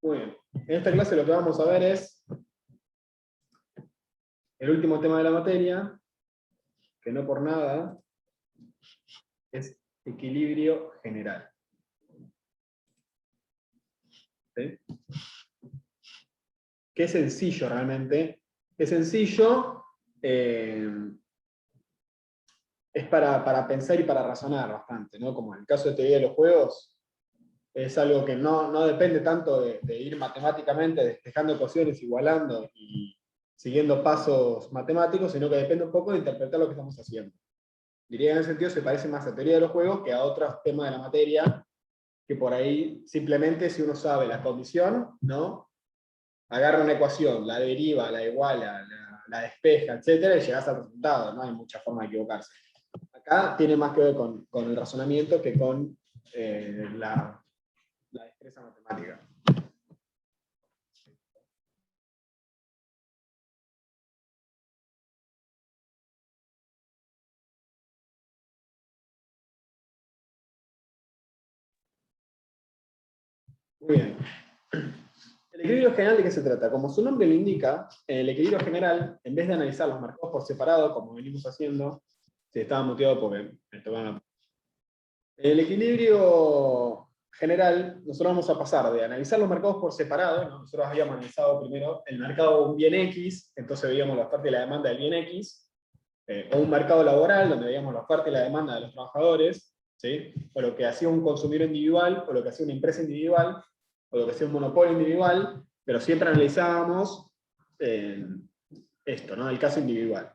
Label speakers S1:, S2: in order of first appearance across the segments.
S1: Muy bien. En esta clase lo que vamos a ver es el último tema de la materia, que no por nada es equilibrio general. ¿Sí? Qué sencillo realmente. Es sencillo, es para pensar y para razonar bastante, ¿no? Como en el caso de teoría de los juegos, es algo que no depende tanto de ir matemáticamente despejando ecuaciones, igualando y siguiendo pasos matemáticos, sino que depende un poco de interpretar lo que estamos haciendo. Diría que en ese sentido se parece más a teoría de los juegos que a otros temas de la materia, que por ahí simplemente si uno sabe la condición, ¿no? Agarra una ecuación, la deriva, la iguala, la despeja, etcétera, y llegas al resultado, no hay mucha forma de equivocarse. Acá tiene más que ver con el razonamiento que con la destreza matemática. Muy bien. ¿El equilibrio general de qué se trata? Como su nombre lo indica, el equilibrio general, en vez de analizar los mercados por separado, como venimos haciendo, si estaba motivado porque me tocaban. El equilibrio general, nosotros vamos a pasar de analizar los mercados por separado, ¿no? Nosotros habíamos analizado primero el mercado de un bien X, entonces veíamos la oferta y la demanda del bien X, o un mercado laboral, donde veíamos la oferta y la demanda de los trabajadores, ¿sí? O lo que hacía un consumidor individual, o lo que hacía una empresa individual, o lo que hacía un monopolio individual, pero siempre analizábamos esto, ¿no? El caso individual.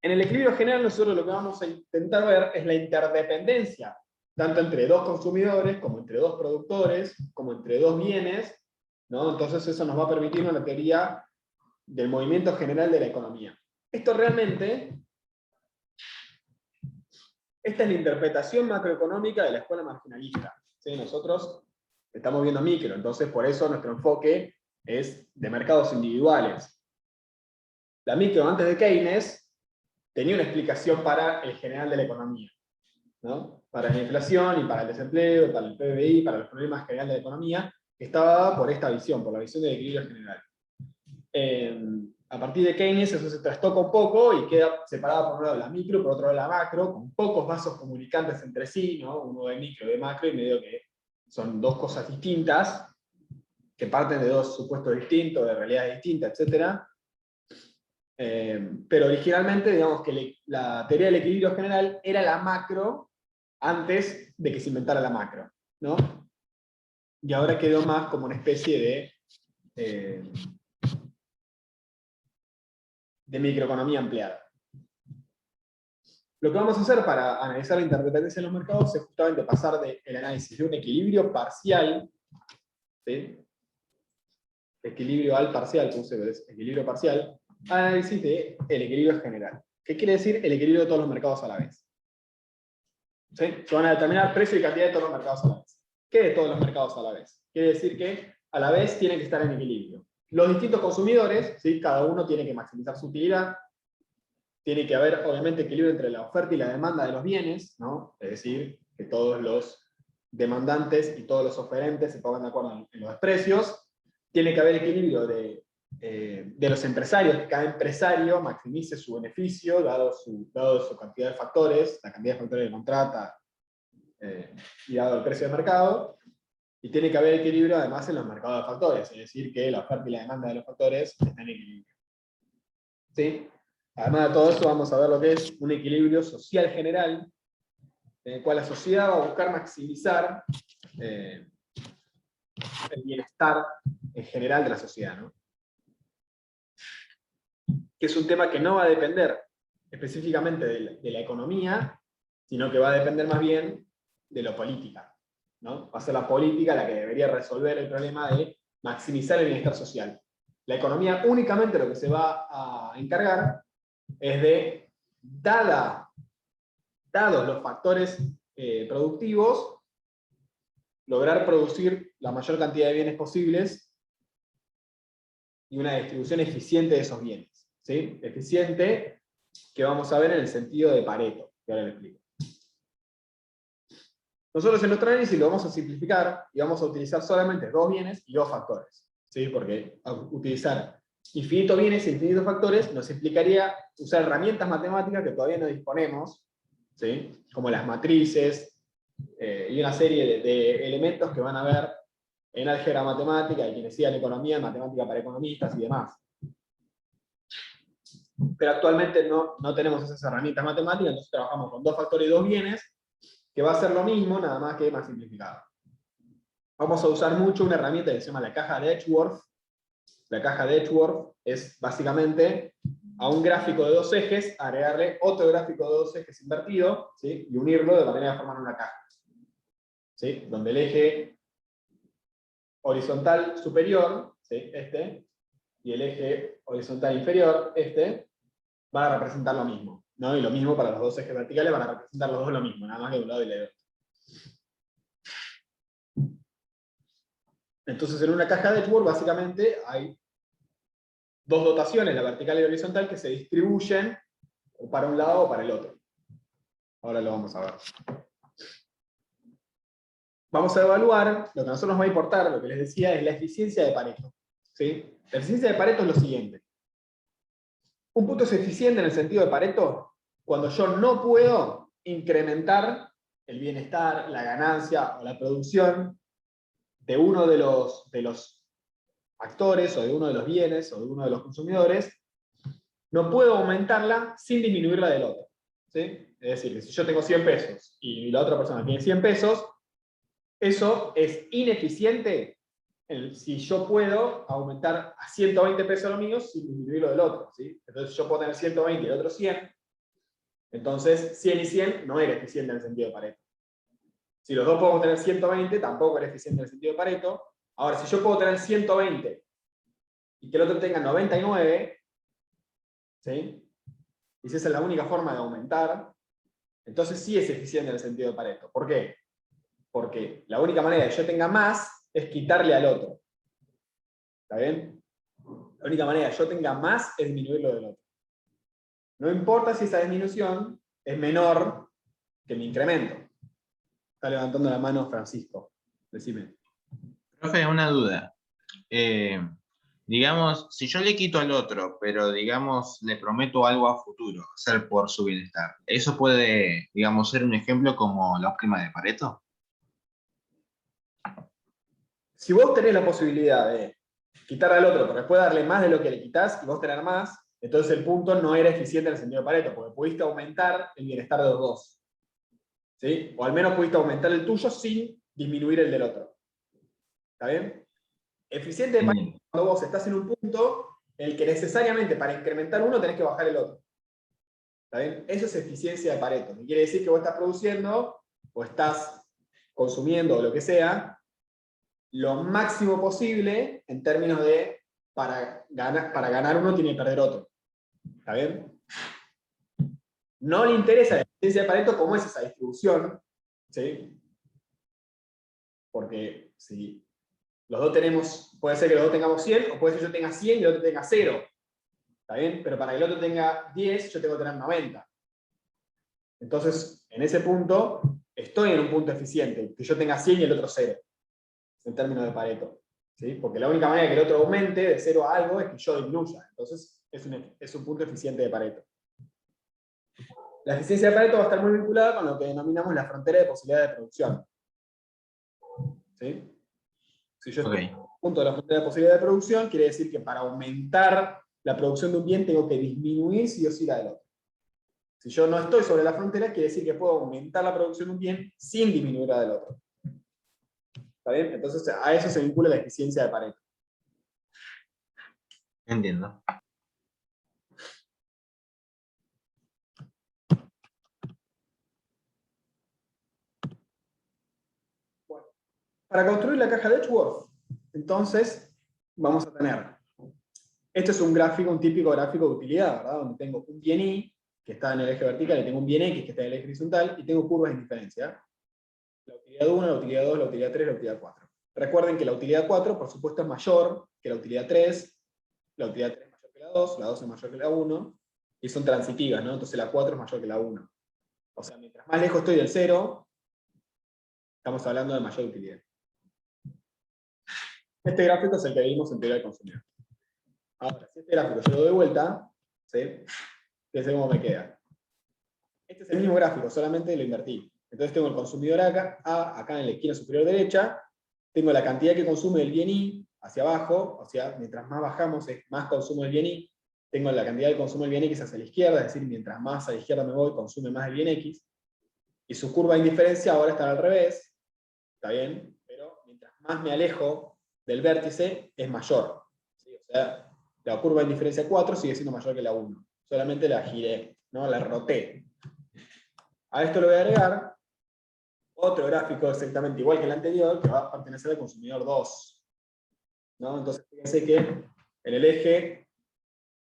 S1: En el equilibrio general nosotros lo que vamos a intentar ver es la interdependencia, tanto entre dos consumidores, como entre dos productores, como entre dos bienes, ¿no? Entonces eso nos va a permitir una teoría del movimiento general de la economía. Esto realmente, esta es la interpretación macroeconómica de la escuela marginalista. ¿Sí? Nosotros estamos viendo micro, entonces por eso nuestro enfoque es de mercados individuales. La micro antes de Keynes tenía una explicación para el general de la economía, ¿no? Para la inflación y para el desempleo, para el PBI, para los problemas generales de la economía, estaba dada por esta visión, por la visión del equilibrio general. A partir de Keynes eso se trastoca un poco y queda separada por un lado la micro, por otro lado la macro, con pocos vasos comunicantes entre sí, ¿no? Uno de micro y de macro, y medio que son dos cosas distintas, que parten de dos supuestos distintos, de realidades distintas, etc. Pero originalmente, digamos que la teoría del equilibrio general era la macro antes de que se inventara la macro, ¿no? Y ahora quedó más como una especie de microeconomía ampliada. Lo que vamos a hacer para analizar la interdependencia de los mercados es justamente pasar del análisis de un equilibrio parcial, ¿sí? Equilibrio al parcial, como se ve, es equilibrio parcial, al análisis del equilibrio general. ¿Qué quiere decir el equilibrio de todos los mercados a la vez? ¿Sí? Se van a determinar precio y cantidad de todos los mercados a la vez. ¿Qué de todos los mercados a la vez? Quiere decir que a la vez tienen que estar en equilibrio. Los distintos consumidores, ¿sí? Cada uno tiene que maximizar su utilidad, tiene que haber obviamente equilibrio entre la oferta y la demanda de los bienes, ¿no? Es decir, que todos los demandantes y todos los oferentes se pongan de acuerdo en los precios. Tiene que haber equilibrio de los empresarios, que cada empresario maximice su beneficio, dado su cantidad de factores, la cantidad de factores que contrata, y dado el precio de mercado. Y tiene que haber equilibrio además en los mercados de factores, es decir, que la oferta y la demanda de los factores están en equilibrio. ¿Sí? Además de todo eso, vamos a ver lo que es un equilibrio social general, en el cual la sociedad va a buscar maximizar el bienestar en general de la sociedad, ¿no? Que es un tema que no va a depender específicamente de la economía, sino que va a depender más bien de la política, ¿no? Va a ser la política la que debería resolver el problema de maximizar el bienestar social. La economía únicamente lo que se va a encargar es de, dados los factores productivos, lograr producir la mayor cantidad de bienes posibles y una distribución eficiente de esos bienes. ¿Sí? Eficiente, que vamos a ver en el sentido de Pareto, que ahora lo explico. Nosotros en nuestro análisis lo vamos a simplificar y vamos a utilizar solamente 2 bienes y 2 factores. ¿Sí? Porque utilizar infinitos bienes e infinitos factores nos implicaría usar herramientas matemáticas que todavía no disponemos, ¿sí? Como las matrices y una serie de elementos que van a ver en álgebra matemática y quienes sigan economía, matemática para economistas y demás. Pero actualmente no tenemos esas herramientas matemáticas, entonces trabajamos con 2 factores y 2 bienes, que va a ser lo mismo, nada más que más simplificado. Vamos a usar mucho una herramienta que se llama la caja de Edgeworth. La caja de Edgeworth es básicamente a un gráfico de 2 ejes, agregarle otro gráfico de 2 ejes invertido, ¿sí? Y unirlo de manera de formar una caja. ¿Sí? Donde el eje horizontal superior, ¿sí? Este, y el eje horizontal inferior, este, van a representar lo mismo, ¿no? Y lo mismo para los 2 ejes verticales, van a representar los dos lo mismo, nada más que de un lado y de otro. Entonces, en una caja de Edgeworth, básicamente, hay 2 dotaciones, la vertical y la horizontal, que se distribuyen o para un lado o para el otro. Ahora lo vamos a ver. Vamos a evaluar, lo que a nosotros nos va a importar, lo que les decía, es la eficiencia de Pareto. ¿Sí? La eficiencia de Pareto es lo siguiente. Un punto es eficiente en el sentido de Pareto cuando yo no puedo incrementar el bienestar, la ganancia o la producción de uno de los actores o de uno de los bienes o de uno de los consumidores, no puedo aumentarla sin disminuirla del otro. ¿Sí? Es decir, que si yo tengo 100 pesos y la otra persona tiene 100 pesos, eso es ineficiente si yo puedo aumentar a 120 pesos lo mío sin disminuirlo del otro. ¿Sí? Entonces yo puedo tener 120 y el otro 100, entonces 100 y 100 no era eficiente en el sentido de Pareto. Si los dos podemos tener 120, tampoco era eficiente en el sentido de Pareto. Ahora, si yo puedo tener 120 y que el otro tenga 99, ¿sí? Y si esa es la única forma de aumentar, entonces sí es eficiente en el sentido de Pareto. ¿Por qué? Porque la única manera de que yo tenga más es quitarle al otro. ¿Está bien? La única manera de que yo tenga más es disminuirlo del otro. No importa si esa disminución es menor que mi incremento. Está levantando la mano Francisco. Decime.
S2: Profe, una duda. Digamos, si yo le quito al otro, pero digamos, le prometo algo a futuro, hacer por su bienestar, ¿eso puede, digamos, ser un ejemplo como la óptima de Pareto?
S1: Si vos tenés la posibilidad de quitar al otro, pero después darle más de lo que le quitas y vos tener más, entonces el punto no era eficiente en el sentido de Pareto, porque pudiste aumentar el bienestar de los dos. ¿Sí? O al menos pudiste aumentar el tuyo sin disminuir el del otro. ¿Está bien? Eficiente de Pareto es cuando vos estás en un punto en el que necesariamente para incrementar uno tenés que bajar el otro. ¿Está bien? Eso es eficiencia de Pareto. Que quiere decir que vos estás produciendo o estás consumiendo o lo que sea lo máximo posible en términos de para ganar uno tiene que perder otro. ¿Está bien? No le interesa la eficiencia de Pareto cómo es esa distribución, ¿sí? Porque si los dos tenemos, puede ser que los dos tengamos 100, o puede ser que yo tenga 100 y el otro tenga 0. ¿Está bien? Pero para que el otro tenga 10, yo tengo que tener 90. Entonces, en ese punto, estoy en un punto eficiente, que yo tenga 100 y el otro 0, en términos de Pareto. ¿Sí? Porque la única manera que el otro aumente de 0 a algo es que yo disminuya. Entonces, es un punto eficiente de Pareto. La eficiencia de Pareto va a estar muy vinculada con lo que denominamos la frontera de posibilidad de producción. ¿Sí? Si yo estoy en un punto de la frontera de posibilidad de producción, quiere decir que para aumentar la producción de un bien tengo que disminuir sí o sí la del otro. Si yo no estoy sobre la frontera, quiere decir que puedo aumentar la producción de un bien sin disminuir la del otro. ¿Está bien? Entonces a eso se vincula la eficiencia de Pareto.
S2: Entiendo.
S1: Bueno, para construir la caja de Edgeworth, entonces vamos a tener, este es un gráfico, un típico gráfico de utilidad, ¿verdad? Donde tengo un bien Y que está en el eje vertical y tengo un bien X que está en el eje horizontal y tengo curvas de indiferencia. La utilidad 1, la utilidad 2, la utilidad 3, la utilidad 4. Recuerden que la utilidad 4, por supuesto, es mayor que la utilidad 3, la utilidad 3 es mayor que la 2 es mayor que la 1, y son transitivas, ¿no? Entonces la 4 es mayor que la 1. O sea, mientras más lejos estoy del 0, Estamos hablando de mayor utilidad. Este gráfico es el que vimos en teoría del consumidor. Ahora, si este gráfico yo lo doy vuelta, ¿sí? Fíjense cómo me queda. Este es el mismo gráfico, solamente lo invertí. Entonces tengo el consumidor acá, acá en la esquina superior derecha, tengo la cantidad que consume el bien Y hacia abajo, o sea, mientras más bajamos es más consumo del bien Y. Tengo la cantidad de consumo del bien X hacia la izquierda, es decir, mientras más a la izquierda me voy, consume más el bien X. Y su curva de indiferencia ahora está al revés, está bien, pero mientras más me alejo del vértice, es mayor. ¿Sí? O sea, la curva de indiferencia 4 sigue siendo mayor que la 1. Solamente la giré, ¿no? La roté. A esto le voy a agregar otro gráfico exactamente igual que el anterior, que va a pertenecer al consumidor 2. ¿No? Entonces, fíjense que en el eje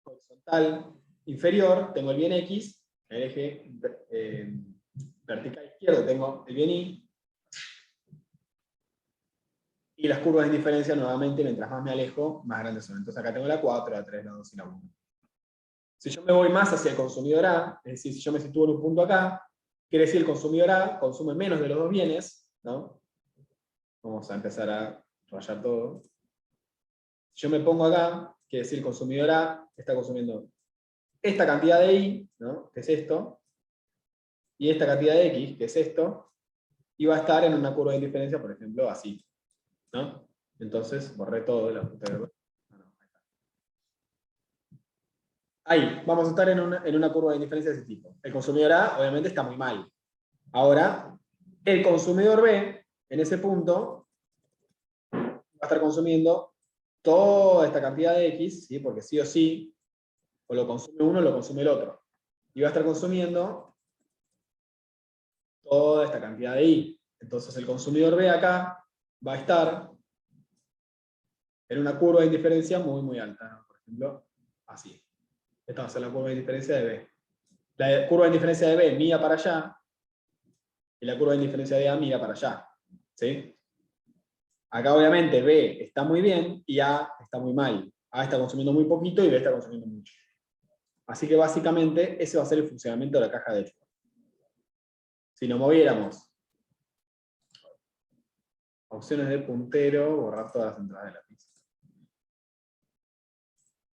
S1: horizontal inferior tengo el bien X, en el eje vertical izquierdo tengo el bien Y, y las curvas de indiferencia nuevamente, mientras más me alejo, más grandes son. Entonces acá tengo la 4, la 3, la 2 y la 1. Si yo me voy más hacia el consumidor A, es decir, si yo me sitúo en un punto acá, quiere decir el consumidor A consume menos de los dos bienes, ¿no? Vamos a empezar a rayar todo. Si yo me pongo acá, quiere decir el consumidor A está consumiendo esta cantidad de Y, ¿no? Que es esto, y esta cantidad de X, que es esto, y va a estar en una curva de indiferencia, por ejemplo, así, ¿no? Entonces, borré todo de la puta de... Ahí, vamos a estar en una curva de indiferencia de ese tipo. El consumidor A, obviamente, está muy mal. Ahora, el consumidor B, en ese punto, va a estar consumiendo toda esta cantidad de X, ¿sí? Porque sí o sí, o lo consume uno o lo consume el otro. Y va a estar consumiendo toda esta cantidad de Y. Entonces el consumidor B acá va a estar en una curva de indiferencia muy, muy alta, ¿no? Por ejemplo, así. Esta va a ser la curva de indiferencia de B. La curva de indiferencia de B mira para allá, y la curva de indiferencia de A mira para allá. ¿Sí? Acá obviamente B está muy bien y A está muy mal. A está consumiendo muy poquito y B está consumiendo mucho. Así que básicamente ese va a ser el funcionamiento de la caja de Edgeworth. Si nos moviéramos, opciones de puntero, borrar todas las entradas de la pista.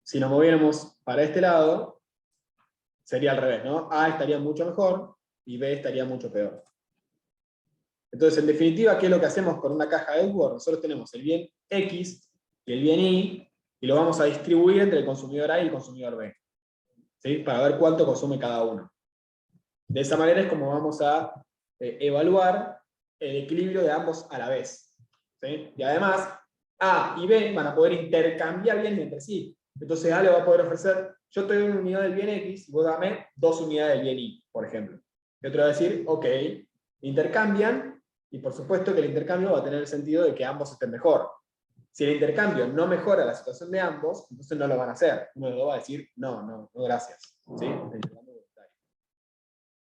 S1: Si nos moviéramos para este lado, sería al revés, ¿no? A estaría mucho mejor y B estaría mucho peor. Entonces, en definitiva, ¿qué es lo que hacemos con una caja de Edgeworth? Nosotros tenemos el bien X y el bien Y, y lo vamos a distribuir entre el consumidor A y el consumidor B, ¿sí? Para ver cuánto consume cada uno. De esa manera es como vamos a evaluar el equilibrio de ambos a la vez, ¿sí? Y además, A y B van a poder intercambiar bienes entre sí. Entonces A le va a poder ofrecer, yo te doy una unidad del bien X, y vos dame 2 unidades del bien Y, por ejemplo. Y otro va a decir, ok, intercambian, y por supuesto que el intercambio va a tener el sentido de que ambos estén mejor. Si el intercambio no mejora la situación de ambos, entonces no lo van a hacer. Uno de los dos va a decir, no, gracias. ¿Sí?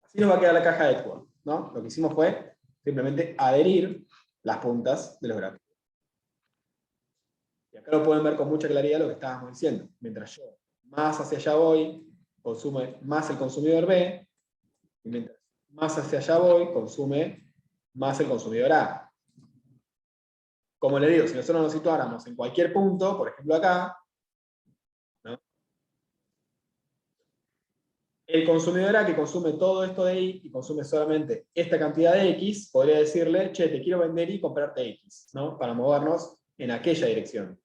S1: Así nos va a quedar la caja de Edgeworth, ¿no? Lo que hicimos fue simplemente adherir las puntas de los gráficos. Y acá lo pueden ver con mucha claridad lo que estábamos diciendo. Mientras yo más hacia allá voy, consume más el consumidor B, y mientras más hacia allá voy, consume más el consumidor A. Como le digo, si nosotros nos situáramos en cualquier punto, por ejemplo acá, ¿no? El consumidor A que consume todo esto de Y y consume solamente esta cantidad de X, podría decirle, che, te quiero vender Y y comprarte X, ¿no? Para movernos en aquella dirección.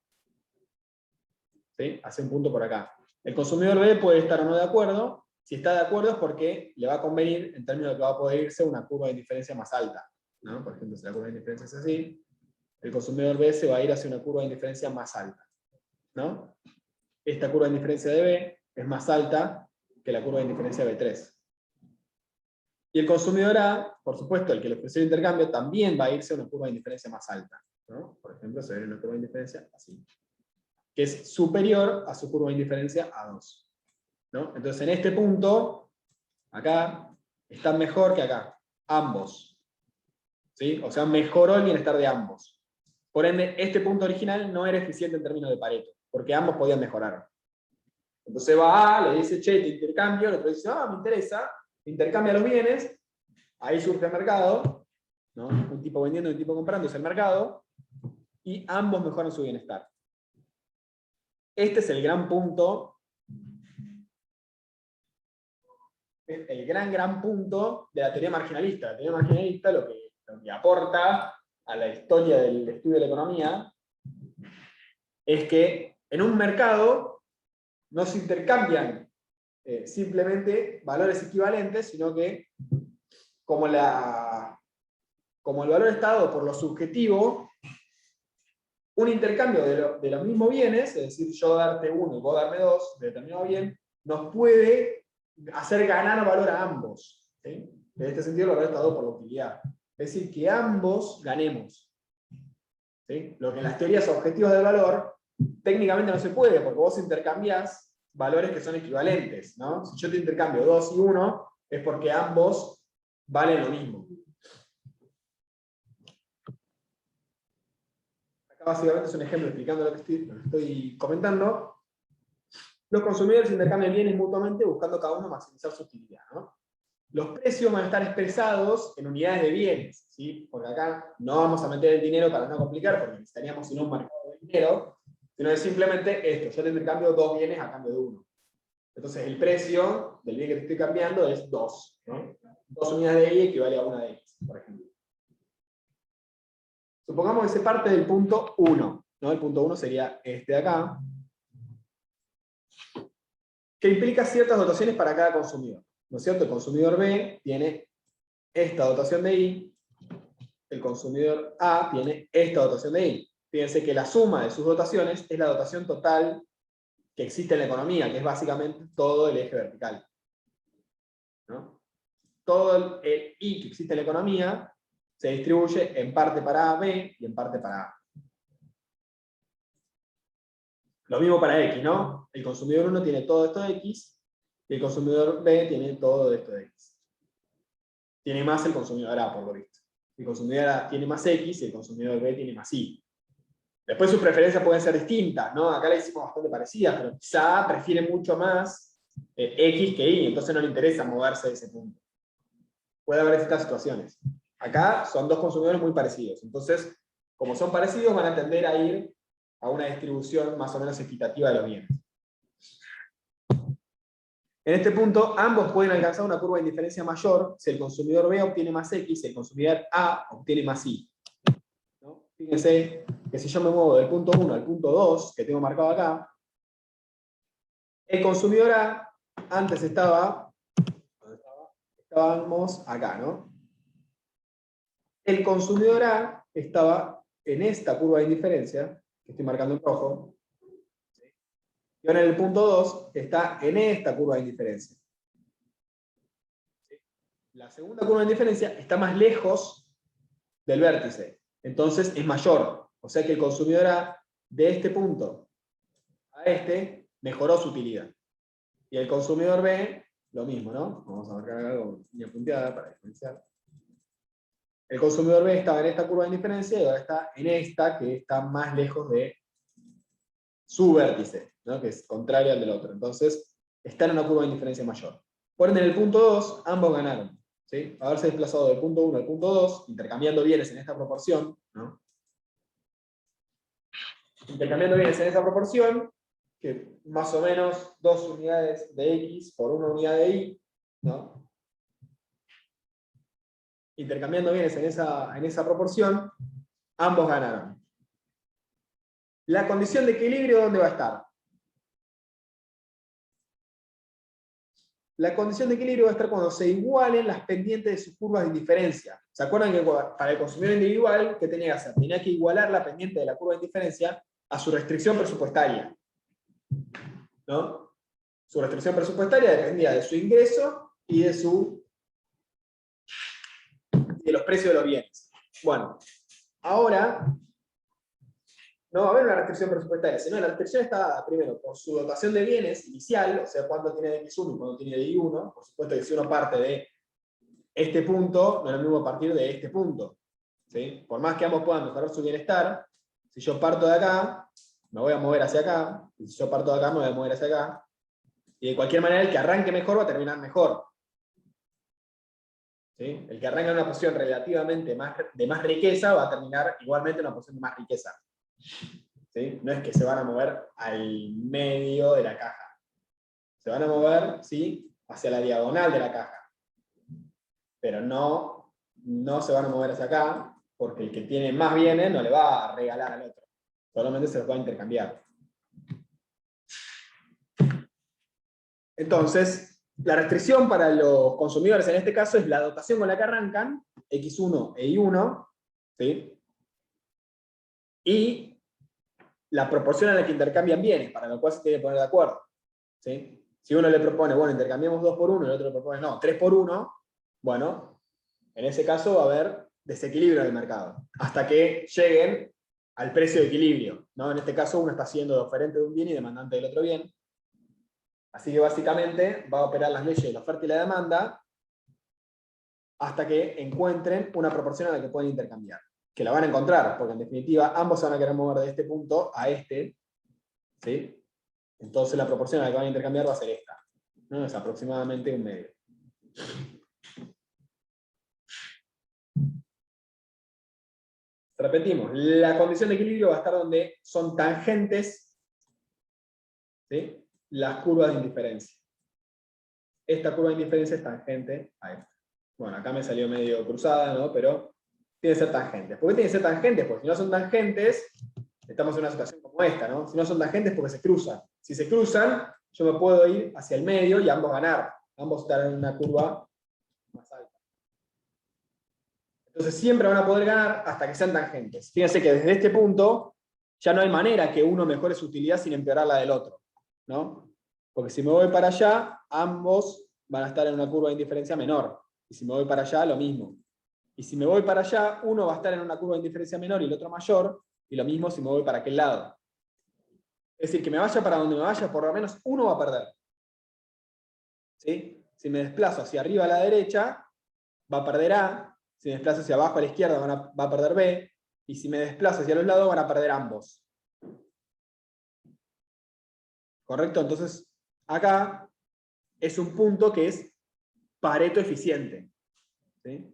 S1: ¿Sí? Hace un punto por acá. El consumidor B puede estar o no de acuerdo. Si está de acuerdo es porque le va a convenir, en términos de que va a poder irse a una curva de indiferencia más alta, ¿no? Por ejemplo, si la curva de indiferencia es así, el consumidor B se va a ir hacia una curva de indiferencia más alta, ¿no? Esta curva de indiferencia de B es más alta que la curva de indiferencia de B3. Y el consumidor A, por supuesto, el que le ofreció el intercambio, también va a irse a una curva de indiferencia más alta, ¿no? Por ejemplo, se ve una curva de indiferencia así, que es superior a su curva de indiferencia A2, ¿no? Entonces, en este punto, acá, están mejor que acá, ambos, ¿sí? O sea, mejoró el bienestar de ambos. Por ende, este punto original no era eficiente en términos de Pareto, porque ambos podían mejorar. Entonces va A, le dice, che, te intercambio, el otro dice, me interesa, intercambia los bienes, ahí surge el mercado, ¿no? Un tipo vendiendo y un tipo comprando es el mercado, y ambos mejoran su bienestar. Este es el gran punto, el gran punto de la teoría marginalista. La teoría marginalista lo que aporta a la historia del estudio de la economía es que en un mercado no se intercambian simplemente valores equivalentes, sino que como el valor está dado por lo subjetivo, un intercambio de los mismos bienes, es decir, yo darte uno y vos darme dos de determinado bien, nos puede hacer ganar valor a ambos. ¿Sí? En este sentido, el valor está dado por la utilidad. Es decir, que ambos ganemos. ¿Sí? Lo que en las teorías objetivas del valor técnicamente no se puede, porque vos intercambiás valores que son equivalentes, ¿no? Si yo te intercambio 2 y 1, es porque ambos valen lo mismo. Acá básicamente es un ejemplo explicando lo que estoy comentando. Los consumidores intercambian bienes mutuamente buscando cada uno maximizar su utilidad, ¿no? Los precios van a estar expresados en unidades de bienes, ¿sí? Porque acá no vamos a meter el dinero para no complicar, porque necesitaríamos sino un mercado de dinero, sino es simplemente esto, yo te intercambio 2 bienes a cambio de 1. Entonces el precio del bien que te estoy cambiando es 2, ¿no? 2 unidades de Y equivale a 1 de X, por ejemplo. Supongamos que se parte del punto 1, ¿no? El punto 1 sería este de acá, que implica ciertas dotaciones para cada consumidor. ¿No es cierto? El consumidor B tiene esta dotación de I, el consumidor A tiene esta dotación de I. Fíjense que la suma de sus dotaciones es la dotación total que existe en la economía, que es básicamente todo el eje vertical. ¿No? Todo el I que existe en la economía se distribuye en parte para A, B y en parte para A. Lo mismo para X, ¿no? El consumidor 1 tiene todo esto de X y el consumidor B tiene todo esto de X. Tiene más el consumidor A, por lo visto. El consumidor A tiene más X y el consumidor B tiene más Y. Después sus preferencias pueden ser distintas, ¿no? Acá la hicimos bastante parecidas, pero quizá A prefiere mucho más X que Y, entonces no le interesa moverse de ese punto. Puede haber estas situaciones. Acá son dos consumidores muy parecidos, entonces, como son parecidos, van a tender a ir a una distribución más o menos equitativa de los bienes. En este punto, ambos pueden alcanzar una curva de indiferencia mayor si el consumidor B obtiene más X y el consumidor A obtiene más Y. ¿No? Fíjense que si yo me muevo del punto 1 al punto 2, que tengo marcado acá, el consumidor A antes estábamos acá, ¿no? El consumidor A estaba en esta curva de indiferencia, que estoy marcando en rojo, y ahora en el punto 2 está en esta curva de indiferencia. La segunda curva de indiferencia está más lejos del vértice, entonces es mayor. O sea que el consumidor A de este punto a este mejoró su utilidad. Y el consumidor B, lo mismo, ¿no? Vamos a marcar algo con línea punteada para diferenciar. El consumidor B estaba en esta curva de indiferencia y ahora está en esta, que está más lejos de su vértice, ¿no? Que es contrario al del otro. Entonces, está en una curva de indiferencia mayor. Por ende, en el punto 2, ambos ganaron. ¿Sí? Haberse desplazado del punto 1 al punto 2, intercambiando bienes en esta proporción, ¿no? Intercambiando bienes en esta proporción, que más o menos 2 unidades de X por 1 unidad de Y, ¿no? Intercambiando bienes en esa proporción, ambos ganaron. La condición de equilibrio, ¿dónde va a estar? La condición de equilibrio va a estar cuando se igualen las pendientes de sus curvas de indiferencia. ¿Se acuerdan que para el consumidor individual, ¿qué tenía que hacer? Tenía que igualar la pendiente de la curva de indiferencia a su restricción presupuestaria, ¿no? Su restricción presupuestaria dependía de su ingreso y de los precios de los bienes. Bueno, ahora no va a haber una restricción presupuestaria, sino la restricción está dada primero por su dotación de bienes inicial, o sea, cuánto tiene de X1 y cuánto tiene de Y1. Por supuesto que si uno parte de este punto, no es lo mismo partir de este punto. ¿Sí? Por más que ambos puedan mejorar su bienestar, si yo parto de acá, me voy a mover hacia acá, y si yo parto de acá, me voy a mover hacia acá. Y de cualquier manera, el que arranque mejor va a terminar mejor. ¿sí? El que arranca en una posición relativamente de más riqueza va a terminar igualmente en una posición de más riqueza. ¿Sí? No es que se van a mover al medio de la caja. Se van a mover, ¿sí?, hacia la diagonal de la caja. Pero no se van a mover hacia acá, porque el que tiene más bienes no le va a regalar al otro. Solamente se los va a intercambiar. Entonces, la restricción para los consumidores en este caso es la dotación con la que arrancan, X1 e Y1, ¿sí?, y la proporción en la que intercambian bienes, para lo cual se tiene que poner de acuerdo. ¿Sí? Si uno le propone, bueno, intercambiamos 2 por 1, y el otro le propone, no, 3 por 1, bueno, en ese caso va a haber desequilibrio en el mercado, hasta que lleguen al precio de equilibrio, ¿no? En este caso uno está siendo oferente de un bien y demandante del otro bien. Así que básicamente va a operar las leyes de la oferta y la demanda hasta que encuentren una proporción a la que pueden intercambiar. Que la van a encontrar, porque en definitiva ambos se van a querer mover de este punto a este, ¿sí? Entonces la proporción a la que van a intercambiar va a ser esta, ¿no? Es aproximadamente un medio. Repetimos, la condición de equilibrio va a estar donde son tangentes, ¿sí?, las curvas de indiferencia. Esta curva de indiferencia es tangente a esta. Bueno, acá me salió medio cruzada, ¿no? Pero tiene que ser tangentes. ¿Por qué tiene que ser tangentes? Porque si no son tangentes, estamos en una situación como esta, ¿no? Si no son tangentes, porque se cruzan. Si se cruzan, yo me puedo ir hacia el medio y ambos ganar. Ambos estar en una curva más alta. Entonces siempre van a poder ganar hasta que sean tangentes. Fíjense que desde este punto ya no hay manera que uno mejore su utilidad sin empeorar la del otro, ¿no? Porque si me voy para allá, ambos van a estar en una curva de indiferencia menor. Y si me voy para allá, lo mismo. Y si me voy para allá, uno va a estar en una curva de indiferencia menor y el otro mayor, y lo mismo si me voy para aquel lado. Es decir, que me vaya para donde me vaya, por lo menos uno va a perder. ¿Sí? Si me desplazo hacia arriba a la derecha, va a perder A. Si me desplazo hacia abajo a la izquierda, va a perder B. Y si me desplazo hacia los lados, van a perder ambos. ¿Correcto? Entonces, acá es un punto que es Pareto eficiente. ¿Sí?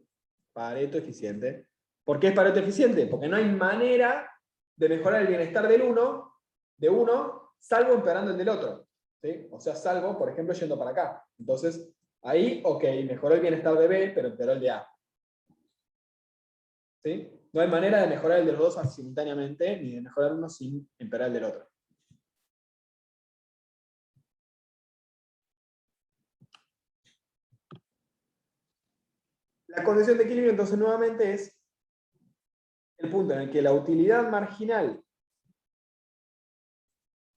S1: Pareto eficiente. ¿Por qué es Pareto eficiente? Porque no hay manera de mejorar el bienestar de uno, salvo empeorando el del otro. ¿Sí? O sea, salvo, por ejemplo, yendo para acá. Entonces, ahí, ok, mejoró el bienestar de B, pero empeoró el de A. ¿Sí? No hay manera de mejorar el de los dos simultáneamente, ni de mejorar uno sin empeorar el del otro. La condición de equilibrio, entonces, nuevamente es el punto en el que la utilidad marginal,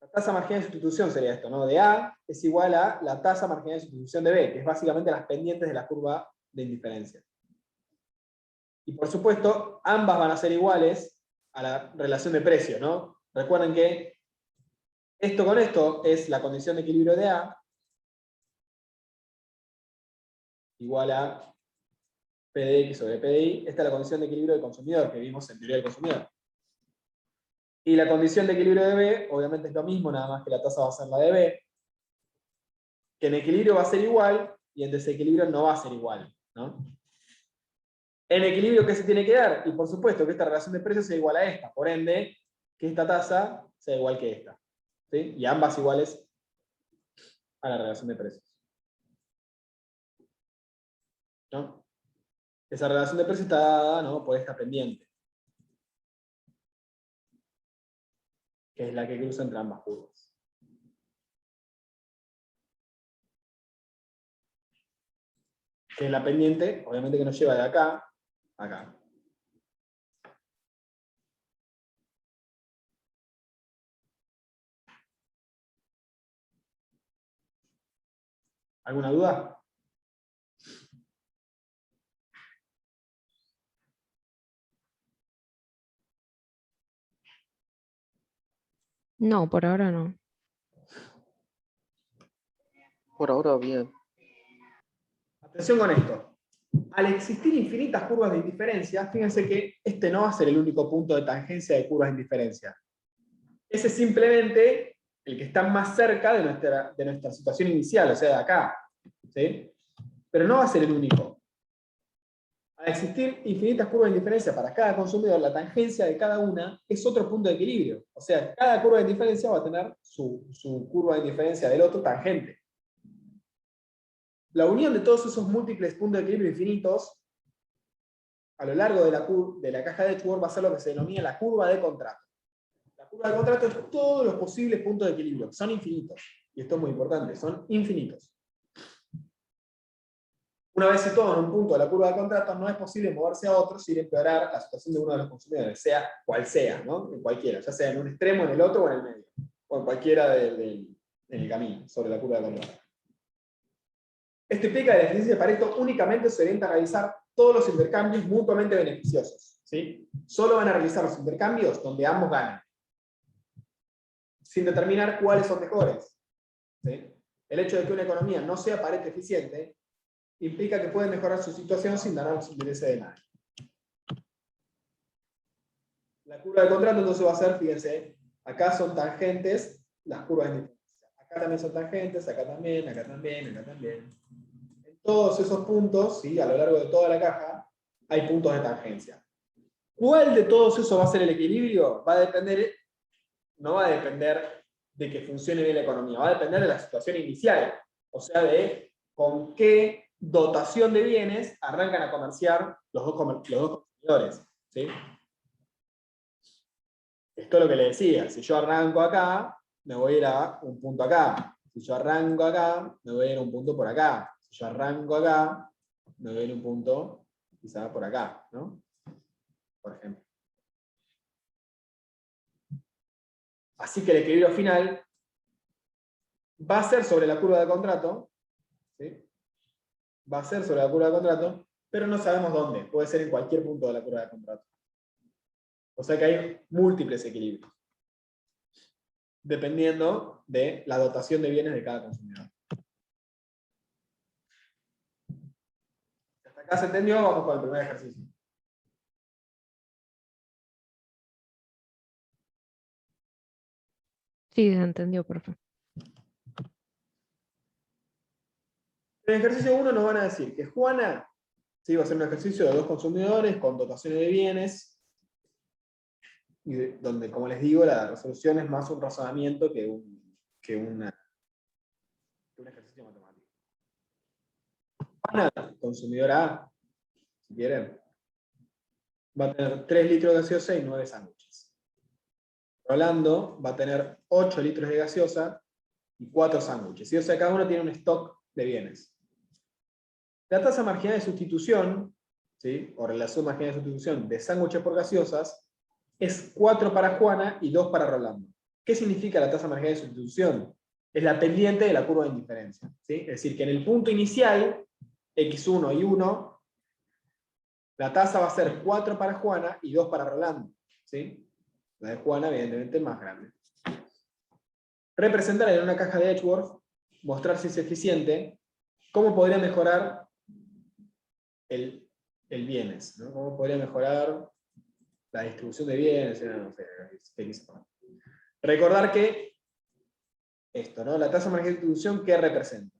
S1: la tasa marginal de sustitución sería esto, ¿no? De A es igual a la tasa marginal de sustitución de B, que es básicamente las pendientes de la curva de indiferencia. Y por supuesto, ambas van a ser iguales a la relación de precios, ¿no? Recuerden que esto con esto es la condición de equilibrio de A igual a P de X sobre P de Y. Esta es la condición de equilibrio del consumidor que vimos en teoría del consumidor. Y la condición de equilibrio de B, obviamente es lo mismo, nada más que la tasa va a ser la de B, que en equilibrio va a ser igual y en desequilibrio no va a ser igual, ¿no? En equilibrio, ¿qué se tiene que dar? Y por supuesto que esta relación de precios sea igual a esta, por ende, que esta tasa sea igual que esta, ¿sí? Y ambas iguales a la relación de precios, ¿no? Esa relación de precios está dada, ¿no?, por esta pendiente, que es la que cruza entre ambas curvas. Que es la pendiente, obviamente, que nos lleva de acá a acá. ¿Alguna duda?
S3: No, por ahora no.
S4: Por ahora bien.
S1: Atención con esto. Al existir infinitas curvas de indiferencia, fíjense que este no va a ser el único punto de tangencia de curvas de indiferencia. Ese es simplemente el que está más cerca de nuestra situación inicial, o sea, de acá. ¿Sí? Pero no va a ser el único. Al existir infinitas curvas de indiferencia para cada consumidor, la tangencia de cada una es otro punto de equilibrio. O sea, cada curva de indiferencia va a tener su curva de indiferencia del otro tangente. La unión de todos esos múltiples puntos de equilibrio infinitos a lo largo de la caja de Edgeworth va a ser lo que se denomina la curva de contrato. La curva de contrato es todos los posibles puntos de equilibrio, son infinitos. Y esto es muy importante, son infinitos. Una vez situado en un punto de la curva de contrato, no es posible moverse a otro sin empeorar la situación de uno de los consumidores, sea cual sea, ¿no? En cualquiera, ya sea en un extremo, en el otro o en el medio, o en cualquiera en el camino, sobre la curva de contrato. Esto implica que el ejercicio de Pareto únicamente se orienta a realizar todos los intercambios mutuamente beneficiosos, ¿sí? Solo van a realizar los intercambios donde ambos ganan, sin determinar cuáles son mejores, ¿sí? El hecho de que una economía no sea Pareto eficiente implica que pueden mejorar su situación sin dañar los intereses de nadie. La curva de contrato entonces va a ser, fíjense, acá son tangentes las curvas de indiferencia. Acá también son tangentes, acá también, acá también, acá también. En todos esos puntos, ¿sí? A lo largo de toda la caja, hay puntos de tangencia. ¿Cuál de todos esos va a ser el equilibrio? Va a depender, no va a depender de que funcione bien la economía, va a depender de la situación inicial. O sea, de con qué dotación de bienes arrancan a comerciar los dos consumidores, ¿sí? Esto es lo que le decía, si yo arranco acá, me voy a ir a un punto acá. Si yo arranco acá, me voy a ir a un punto por acá. Si yo arranco acá, me voy a ir a un punto quizá por acá, ¿no? Por ejemplo. Así que el equilibrio final va a ser sobre la curva de contrato, ¿sí? Va a ser sobre la curva de contrato, pero no sabemos dónde. Puede ser en cualquier punto de la curva de contrato. O sea que hay múltiples equilibrios, dependiendo de la dotación de bienes de cada consumidor. Hasta acá se entendió, vamos con el primer ejercicio.
S3: Sí, se entendió, profe.
S1: En el ejercicio 1 nos van a decir que Juana, ¿sí? Va a ser un ejercicio de dos consumidores con dotaciones de bienes, y donde, como les digo, la resolución es más un razonamiento que un ejercicio matemático. Juana, consumidora A, si quieren, va a tener 3 litros de gaseosa y 9 sándwiches. Rolando va a tener 8 litros de gaseosa y 4 sándwiches. ¿Sí? O sea, cada uno tiene un stock de bienes. La tasa marginal de sustitución, ¿sí? O relación marginal de sustitución de sándwiches por gaseosas, es 4 para Juana y 2 para Rolando. ¿Qué significa la tasa marginal de sustitución? Es la pendiente de la curva de indiferencia, ¿sí? Es decir, que en el punto inicial, x1 y 1, la tasa va a ser 4 para Juana y 2 para Rolando, ¿sí? La de Juana, evidentemente, es más grande. Representar en una caja de Edgeworth, mostrar si es eficiente, cómo podría mejorar el bienes, ¿no? Cómo podría mejorar la distribución de bienes, no sé, recordar que esto, ¿no? La tasa marginal de distribución, ¿qué representa?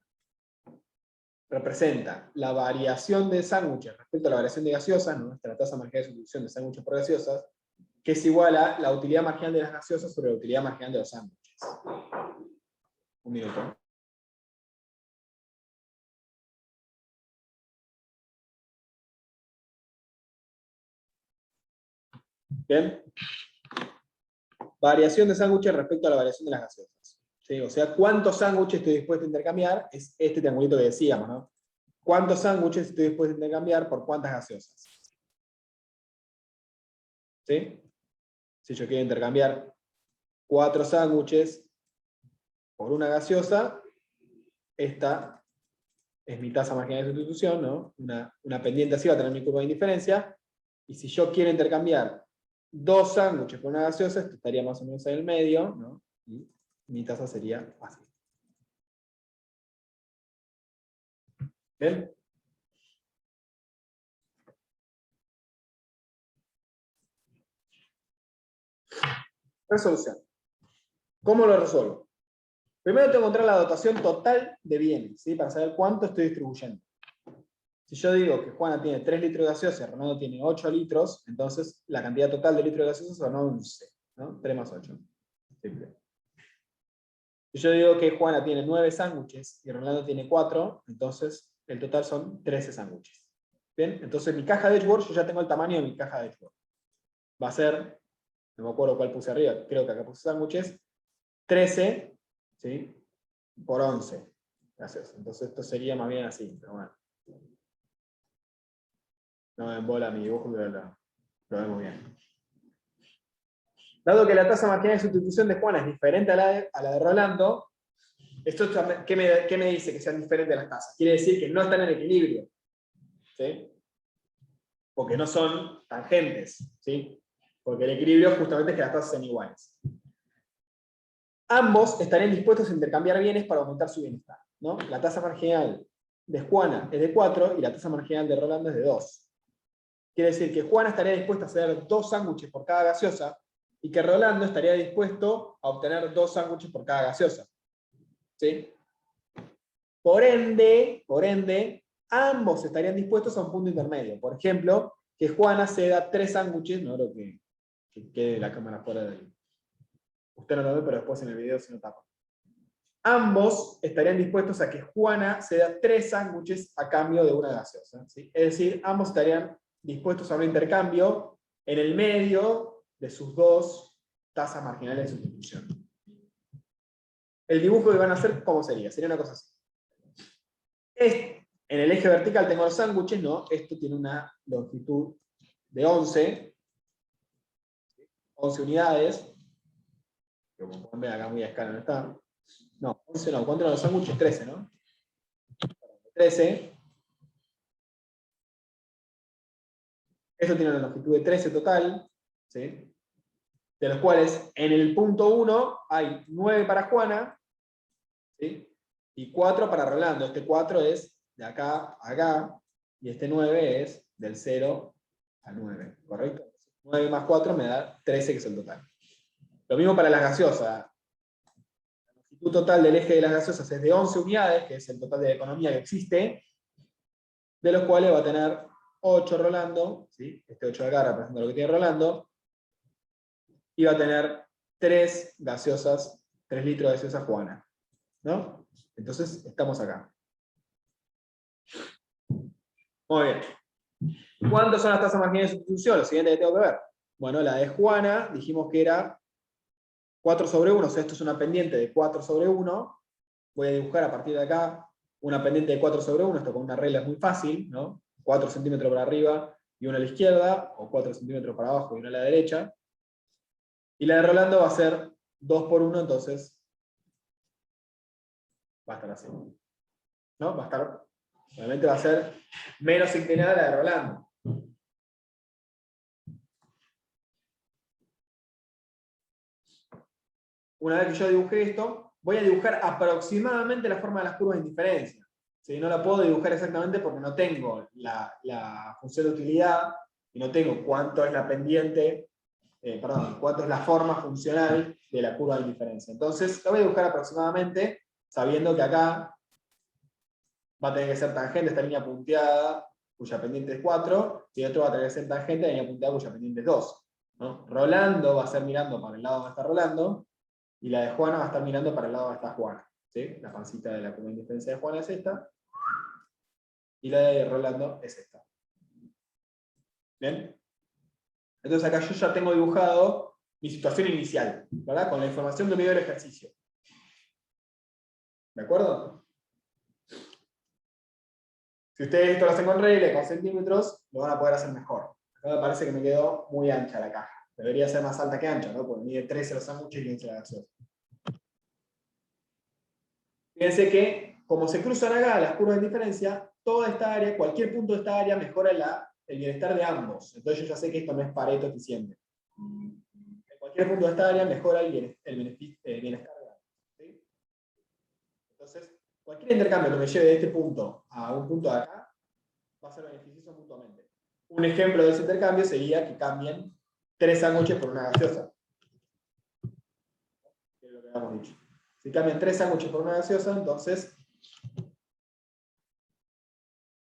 S1: Representa la variación de sándwiches respecto a la variación de gaseosas, ¿no? La tasa marginal de sustitución de sándwiches por gaseosas, que es igual a la utilidad marginal de las gaseosas sobre la utilidad marginal de los sándwiches. Un minuto. Bien. Variación de sándwiches respecto a la variación de las gaseosas. ¿Sí? O sea, ¿cuántos sándwiches estoy dispuesto a intercambiar? Es este triangulito que decíamos, ¿no? ¿Cuántos sándwiches estoy dispuesto a intercambiar por cuántas gaseosas? ¿Sí? Si yo quiero intercambiar 4 sándwiches por una gaseosa, esta es mi tasa marginal de sustitución, ¿no? Una pendiente así va a tener mi curva de indiferencia. Y si yo quiero intercambiar 2 sándwiches por una gaseosa, esto estaría más o menos en el medio, ¿no? Y mi tasa sería así. ¿Bien? Resolución. ¿Cómo lo resuelvo? Primero tengo que encontrar la dotación total de bienes, ¿sí? Para saber cuánto estoy distribuyendo. Si yo digo que Juana tiene 3 litros de gaseosa y Rolando tiene 8 litros, entonces la cantidad total de litros de gaseosa son 11, ¿no? 3 más 8. Simple. Si yo digo que Juana tiene 9 sándwiches y Rolando tiene 4, entonces el total son 13 sándwiches. Bien, entonces mi caja de Edgeworth, yo ya tengo el tamaño de mi caja de Edgeworth. Va a ser, no me acuerdo cuál puse arriba, creo que acá puse sándwiches, 13, ¿sí? Por 11. Gracias. Entonces esto sería más bien así, pero bueno. No me embola mi dibujo, pero lo vemos bien. Dado que la tasa marginal de sustitución de Juana es diferente a la de Rolando, esto ¿qué me dice que sean diferentes las tasas? Quiere decir que no están en equilibrio, ¿sí? Porque no son tangentes, ¿sí? Porque el equilibrio justamente es que las tasas sean iguales. Ambos estarían dispuestos a intercambiar bienes para aumentar su bienestar, ¿no? La tasa marginal de Juana es de 4 y la tasa marginal de Rolando es de 2. Quiere decir que Juana estaría dispuesta a hacer 2 sándwiches por cada gaseosa y que Rolando estaría dispuesto a obtener 2 sándwiches por cada gaseosa. ¿Sí? Por ende, ambos estarían dispuestos a un punto intermedio. Por ejemplo, que Juana ceda 3 sándwiches, no lo que quede la cámara fuera del... Usted no lo ve, pero después en el video se lo tapa. Ambos estarían dispuestos a que Juana ceda 3 sándwiches a cambio de una gaseosa. ¿Sí? Es decir, ambos estarían dispuestos a un intercambio en el medio de sus 2 tasas marginales de sustitución. El dibujo que van a hacer, ¿cómo sería? Sería una cosa así. En el eje vertical tengo los sándwiches, ¿no? Esto tiene una longitud de 11 unidades. Como pueden ver acá muy a escala no está. No, 11 no, ¿cuánto eran los sándwiches? 13, ¿no? 13. Esto tiene una longitud de 13 total, ¿sí? De los cuales en el punto 1 hay 9 para Juana, ¿sí? Y 4 para Rolando. Este 4 es de acá a acá, y este 9 es del 0 al 9, ¿correcto? 9 más 4 me da 13, que es el total. Lo mismo para las gaseosas. La longitud total del eje de las gaseosas es de 11 unidades, que es el total de economía que existe, de los cuales va a tener 8 Rolando, ¿sí? Este 8 de acá representa lo que tiene Rolando, y va a tener 3 gaseosas, 3 litros de gaseosa Juana, ¿no? Entonces, estamos acá. Muy bien. ¿Cuántas son las tasas marginales de sustitución? Lo siguiente que tengo que ver. Bueno, la de Juana, dijimos que era 4 sobre 1, o sea, esto es una pendiente de 4 sobre 1. Voy a dibujar a partir de acá una pendiente de 4 sobre 1, esto con una regla es muy fácil, ¿no? 4 centímetros para arriba y una a la izquierda, o 4 centímetros para abajo y una a la derecha. Y la de Rolando va a ser 2 por 1, entonces va a estar así. ¿No? Va a estar, obviamente va a ser menos inclinada la de Rolando. Una vez que yo dibujé esto, voy a dibujar aproximadamente la forma de las curvas de indiferencia. ¿Sí? No la puedo dibujar exactamente porque no tengo la función de utilidad y no tengo cuánto es la pendiente, cuánto es la forma funcional de la curva de indiferencia. Entonces, la voy a dibujar aproximadamente, sabiendo que acá va a tener que ser tangente esta línea punteada, cuya pendiente es 4, y otro va a tener que ser tangente la línea punteada cuya pendiente es 2. ¿No? Rolando va a ser mirando para el lado donde está Rolando, y la de Juana va a estar mirando para el lado donde está Juana. ¿Sí? La pancita de la curva de indiferencia de Juana es esta, y la de Rolando es esta. ¿Bien? Entonces acá yo ya tengo dibujado mi situación inicial, ¿verdad? Con la información que me dio el ejercicio. ¿De acuerdo? Si ustedes esto lo hacen con regla, con centímetros, lo van a poder hacer mejor. Acá me parece que me quedó muy ancha la caja. Debería ser más alta que ancha, ¿no? Porque mide 13 los sándwiches y 15 la gaseosa. Fíjense que, como se cruzan acá las curvas de diferencia, toda esta área, cualquier punto de esta área mejora el bienestar de ambos. Entonces yo ya sé que esto no es Pareto eficiente. En cualquier punto de esta área mejora el bienestar de ambos. ¿Sí? Entonces, cualquier intercambio que me lleve de este punto a un punto de acá va a ser beneficioso mutuamente. Un ejemplo de ese intercambio sería que cambien 3 sándwiches por una gaseosa. Que es lo que habíamos dicho. Si cambian 3 sándwiches por una gaseosa, entonces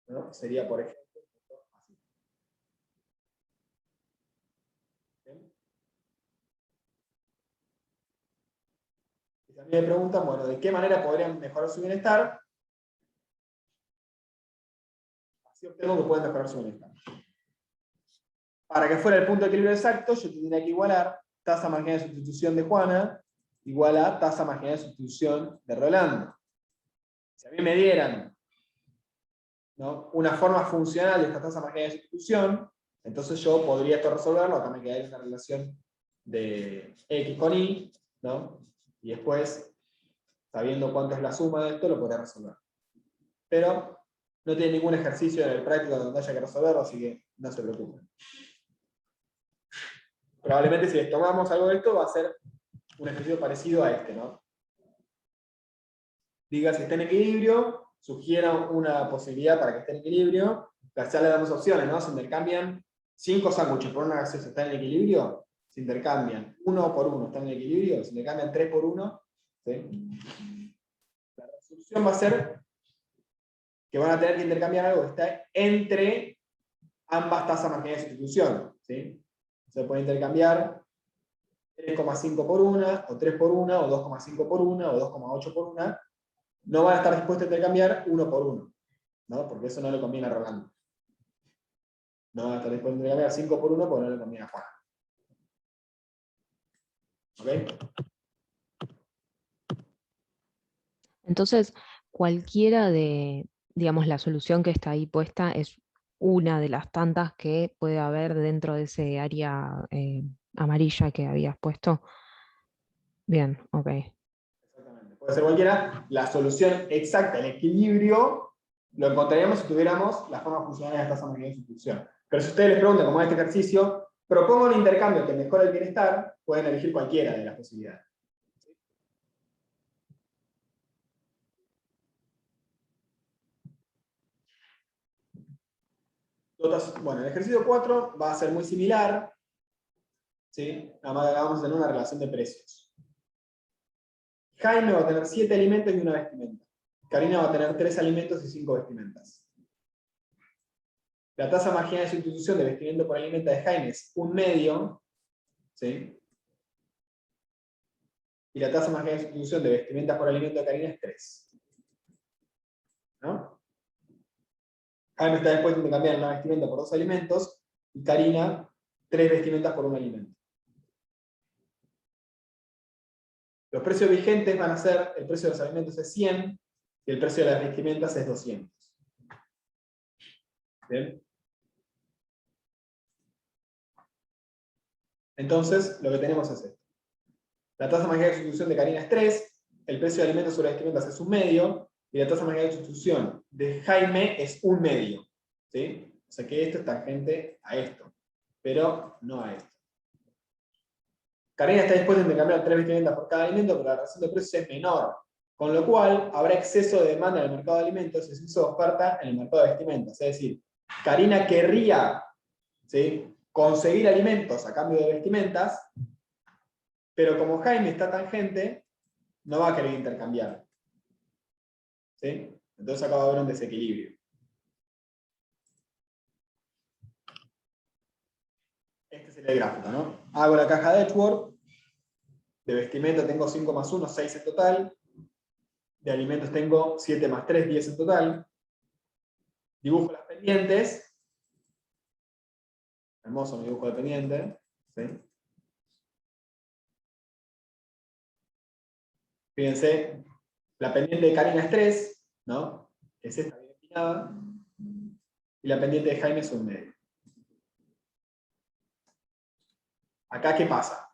S1: ¿no? Sería, por ejemplo, así. ¿Bien? Y también me preguntan, bueno, ¿de qué manera podrían mejorar su bienestar? Así obtengo que pueden mejorar su bienestar. Para que fuera el punto de equilibrio exacto, yo tendría que igualar tasa marginal de sustitución de Juana igual a tasa marginal de sustitución de Rolando. Si a mí me dieran, ¿no?, una forma funcional de esta tasa marginal de sustitución, entonces yo podría esto resolverlo, acá me quedaría una relación de X con Y, ¿no? Y después, sabiendo cuánto es la suma de esto, lo podría resolver. Pero no tiene ningún ejercicio en el práctico donde haya que resolverlo, así que no se preocupen. Probablemente si les tomamos algo de esto, va a ser un ejercicio parecido a este, ¿no? Diga si está en equilibrio, sugiera una posibilidad para que esté en equilibrio, ya le damos opciones, ¿no? Se intercambian 5 sándwiches por una gaseosa, ¿están en equilibrio? Se intercambian 1 por 1, ¿están en equilibrio? Se intercambian 3 por 1, ¿sí? La resolución va a ser que van a tener que intercambiar algo que está entre ambas tasas marginales de sustitución, ¿sí? Se puede intercambiar 3,5 por 1, o 3 por 1, o 2,5 por 1, o 2,8 por 1. No van a estar dispuestos a intercambiar 1 por 1, ¿no? Porque eso no le conviene a Rolando. No van a estar dispuestos a intercambiar 5 por 1 porque no le conviene a Juan. ¿Ok?
S3: Entonces, cualquiera de, digamos, la solución que está ahí puesta es una de las tantas que puede haber dentro de ese área amarilla que habías puesto. Bien, ok.
S1: Exactamente. Puede ser cualquiera. La solución exacta, el equilibrio, lo encontraríamos si tuviéramos la forma funcional de la tasa marginal de sustitución. Pero si ustedes les preguntan, como en este ejercicio, propongo un intercambio que mejore el bienestar, pueden elegir cualquiera de las posibilidades. Bueno, el ejercicio 4 va a ser muy similar, ¿sí? Nada más que vamos a tener una relación de precios. Jaime va a tener 7 alimentos y una vestimenta. Karina va a tener 3 alimentos y 5 vestimentas. La tasa marginal de sustitución de vestimenta por alimento de Jaime es 1/2, ¿sí? Y la tasa marginal de sustitución de vestimenta por alimento de Karina es 3. ¿No? Jaime está dispuesto a intercambiar una vestimenta por 2 alimentos y Karina 3 vestimentas por un alimento. Los precios vigentes van a ser, el precio de los alimentos es 100 y el precio de las vestimentas es 200. ¿Bien? Entonces, lo que tenemos es esto. La tasa marginal de sustitución de Karina es 3, el precio de alimentos sobre vestimentas es 1/2, y la tasa marginal de sustitución de Jaime es 1/2. ¿Sí? O sea que esto es tangente a esto, pero no a esto. Karina está dispuesta a intercambiar 3 vestimentas por cada alimento, pero la relación de precios es menor. Con lo cual, habrá exceso de demanda en el mercado de alimentos y exceso de oferta en el mercado de vestimentas. Es decir, Karina querría, ¿sí?, conseguir alimentos a cambio de vestimentas, pero como Jaime está tangente, no va a querer intercambiar. ¿Sí? Entonces acá va a haber un desequilibrio. Este sería el gráfico, ¿no? Hago la caja de Edgeworth. De vestimenta tengo 5 más 1, 6 en total. De alimentos tengo 7 más 3, 10 en total. Dibujo las pendientes. Hermoso mi dibujo de pendiente. ¿Sí? Fíjense, la pendiente de Karina es 3, ¿no? Que es esta bien empinada. Y la pendiente de Jaime es 1/2. Acá, ¿qué pasa?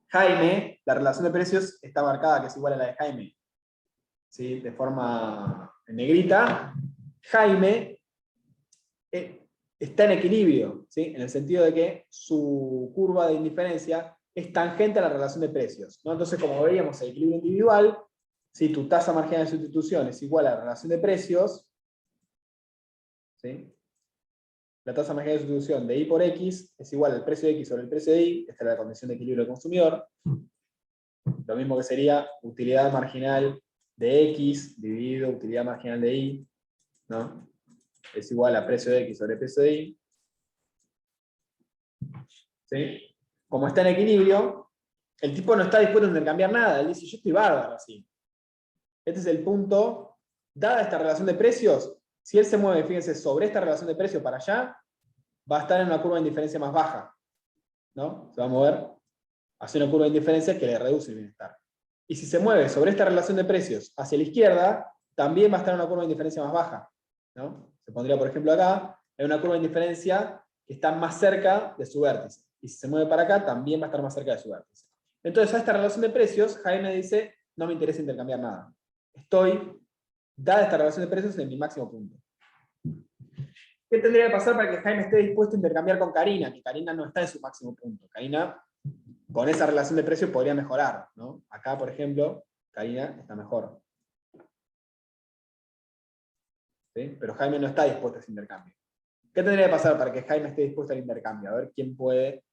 S1: Jaime, la relación de precios está marcada, que es igual a la de Jaime, ¿sí?, de forma en negrita. Jaime está en equilibrio, ¿sí?, en el sentido de que su curva de indiferencia es tangente a la relación de precios, ¿no? Entonces, como veíamos el equilibrio individual, si tu tasa marginal de sustitución es igual a la relación de precios, ¿sí?, la tasa marginal de sustitución de Y por X es igual al precio de X sobre el precio de Y, esta es la condición de equilibrio del consumidor. Lo mismo que sería utilidad marginal de X dividido utilidad marginal de Y, ¿no? es igual a precio de X sobre precio de Y. ¿Sí? Como está en equilibrio, el tipo no está dispuesto a intercambiar nada. Él dice, yo estoy bárbaro así. Este es el punto. Dada esta relación de precios, si él se mueve, fíjense, sobre esta relación de precios para allá, va a estar en una curva de indiferencia más baja, ¿no? Se va a mover hacia una curva de indiferencia que le reduce el bienestar. Y si se mueve sobre esta relación de precios hacia la izquierda, también va a estar en una curva de indiferencia más baja, ¿no? Se pondría, por ejemplo, acá, en una curva de indiferencia que está más cerca de su vértice. Y si se mueve para acá, también va a estar más cerca de su vértice. Entonces, a esta relación de precios, Jaime dice, no me interesa intercambiar nada. Estoy, dada esta relación de precios, en mi máximo punto. ¿Qué tendría que pasar para que Jaime esté dispuesto a intercambiar con Karina? Que Karina no está en su máximo punto. Karina, con esa relación de precios, podría mejorar, ¿no? Acá, por ejemplo, Karina está mejor. ¿Sí? Pero Jaime no está dispuesto a ese intercambio. ¿Qué tendría que pasar para que Jaime esté dispuesto al intercambio? A ver quién puede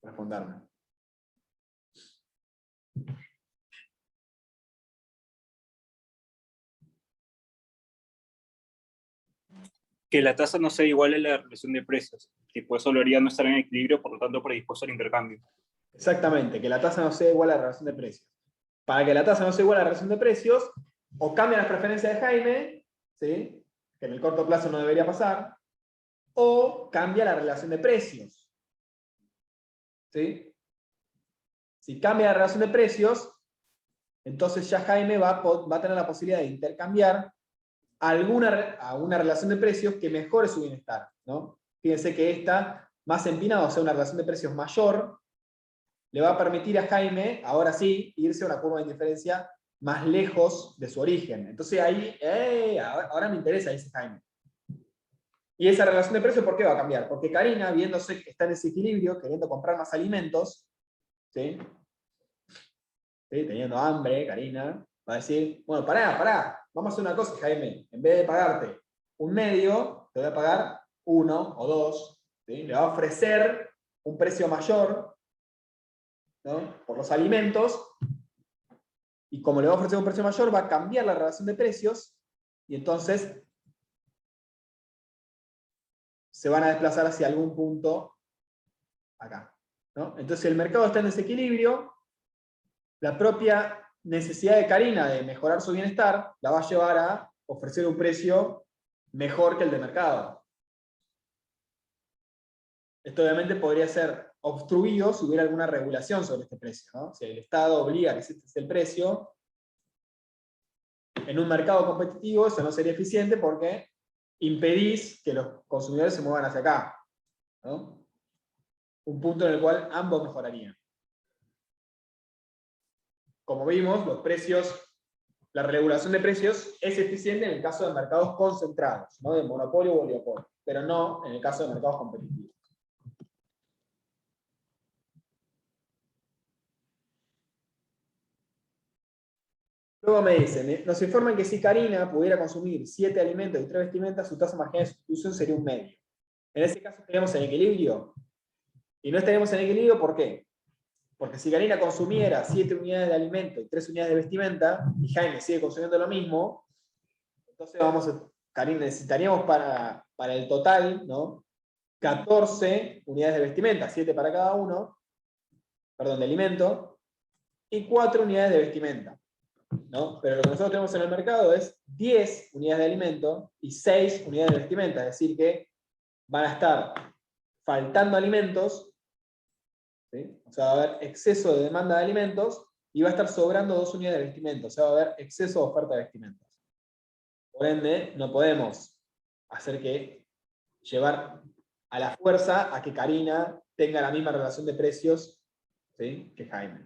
S1: responderme.
S5: Que la tasa no sea igual a la relación de precios. Tipo, eso lo haría no estar en equilibrio, por lo tanto predispuesto al intercambio.
S1: Exactamente, que la tasa no sea igual a la relación de precios. Para que la tasa no sea igual a la relación de precios, o cambian las preferencias de Jaime, ¿sí? Que en el corto plazo no debería pasar, o cambia la relación de precios. ¿Sí? Si cambia la relación de precios, entonces ya Jaime va a tener la posibilidad de intercambiar a una relación de precios que mejore su bienestar, ¿no? Fíjense que esta, más empinada, o sea, una relación de precios mayor, le va a permitir a Jaime, ahora sí, irse a una curva de indiferencia más lejos de su origen. Entonces ahí, ahora me interesa, dice Jaime. Y esa relación de precios, ¿por qué va a cambiar? Porque Karina, viéndose que está en ese equilibrio, queriendo comprar más alimentos, ¿sí? ¿Sí? Teniendo hambre, Karina, va a decir, bueno, pará, vamos a hacer una cosa, Jaime, en vez de pagarte un medio, te voy a pagar 1 o 2, ¿sí? Le va a ofrecer un precio mayor, ¿no? Por los alimentos, y como le va a ofrecer un precio mayor, va a cambiar la relación de precios, y entonces se van a desplazar hacia algún punto acá, ¿no? Entonces, si el mercado está en desequilibrio, la propia necesidad de Karina de mejorar su bienestar la va a llevar a ofrecer un precio mejor que el de mercado. Esto obviamente podría ser obstruido si hubiera alguna regulación sobre este precio, ¿no? Si el Estado obliga a que este sea el precio, en un mercado competitivo eso no sería eficiente porque impedís que los consumidores se muevan hacia acá, ¿no? Un punto en el cual ambos mejorarían. Como vimos, los precios, la regulación de precios es eficiente en el caso de mercados concentrados, ¿no? De monopolio o oligopolio, pero no en el caso de mercados competitivos. Luego me dicen, nos informan que si Karina pudiera consumir 7 alimentos y 3 vestimentas, su tasa marginal de sustitución sería un medio. En ese caso estaríamos en equilibrio. Y no estaríamos en equilibrio, ¿por qué? Porque si Karina consumiera 7 unidades de alimento y 3 unidades de vestimenta, y Jaime sigue consumiendo lo mismo, entonces Karina, necesitaríamos para el total, ¿no? 14 unidades de vestimenta, 7 para cada uno, perdón, de alimento, y 4 unidades de vestimenta, ¿no? Pero lo que nosotros tenemos en el mercado es 10 unidades de alimento y 6 unidades de vestimenta, es decir que van a estar faltando alimentos, ¿sí? O sea, va a haber exceso de demanda de alimentos y va a estar sobrando 2 unidades de vestimenta, o sea, va a haber exceso de oferta de vestimentas. Por ende, no podemos hacer que llevar a la fuerza a que Karina tenga la misma relación de precios, ¿sí? Que Jaime.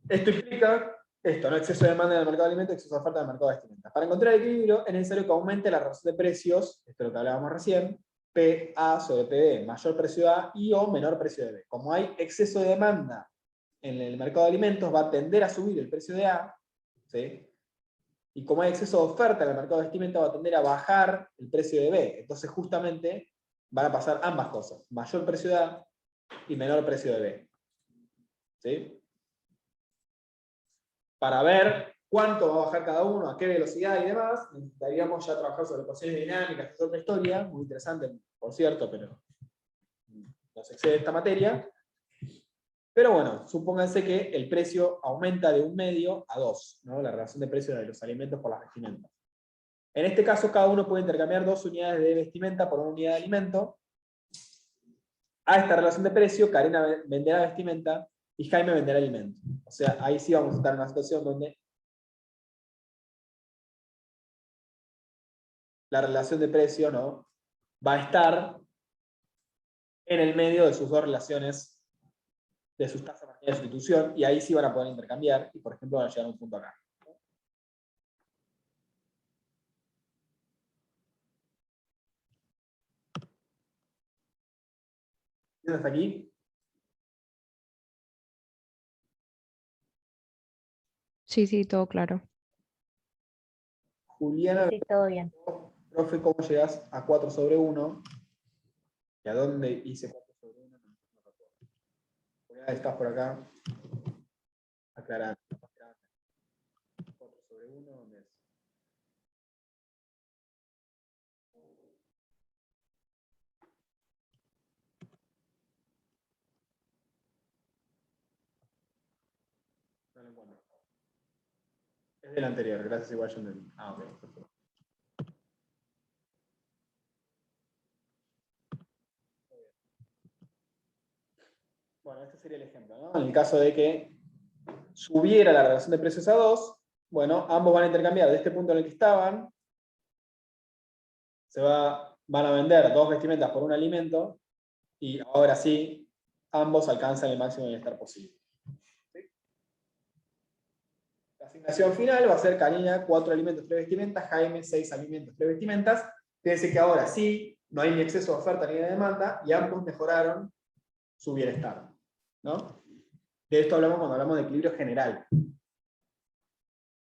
S1: Esto implica esto, ¿no? Exceso de demanda en el mercado de alimentos, exceso de oferta en el mercado de vestimentas. Para encontrar el equilibrio es necesario que aumente la relación de precios, esto es lo que hablábamos recién, PA sobre PB, mayor precio de A y o menor precio de B. Como hay exceso de demanda en el mercado de alimentos, va a tender a subir el precio de A, ¿sí? Y como hay exceso de oferta en el mercado de vestimenta, va a tender a bajar el precio de B. Entonces, justamente, van a pasar ambas cosas. Mayor precio de A y menor precio de B. ¿Sí? Para ver cuánto va a bajar cada uno, a qué velocidad y demás, necesitaríamos ya trabajar sobre ecuaciones dinámicas, que es otra historia, muy interesante, por cierto, pero nos excede esta materia. Pero bueno, supónganse que el precio aumenta de 1/2 a 2, ¿no? La relación de precios de los alimentos por las vestimentas. En este caso, cada uno puede intercambiar 2 unidades de vestimenta por 1 unidad de alimento. A esta relación de precio, Karina venderá vestimenta y Jaime venderá alimento. O sea, ahí sí vamos a estar en una situación donde la relación de precio, ¿no?, va a estar en el medio de sus dos relaciones, de sus tasas de sustitución, y ahí sí van a poder intercambiar, y por ejemplo van a llegar a un punto acá. ¿Tienes hasta aquí?
S3: Sí, todo claro.
S1: Juliana,
S6: Sí, todo bien.
S1: profe, ¿cómo llegas a 4/1? ¿Y a dónde hice 4/1? No recuerdo. Juliana, estás por acá. Aclarando. 4/1, ¿dónde es? No lo encuentro. Es del anterior, gracias igual yo entendí. Ah, ok, perfecto. Bueno, este sería el ejemplo, ¿no? En el caso de que subiera la relación de precios a 2, bueno, ambos van a intercambiar de este punto en el que estaban, van a vender 2 vestimentas por un alimento, y ahora sí, ambos alcanzan el máximo bienestar posible. ¿Sí? La asignación final va a ser Karina 4 alimentos, 3 vestimentas, Jaime 6 alimentos, 3 vestimentas. Fíjense que ahora sí, no hay ni exceso de oferta ni de demanda, y ambos mejoraron su bienestar, ¿no? De esto hablamos cuando hablamos de equilibrio general.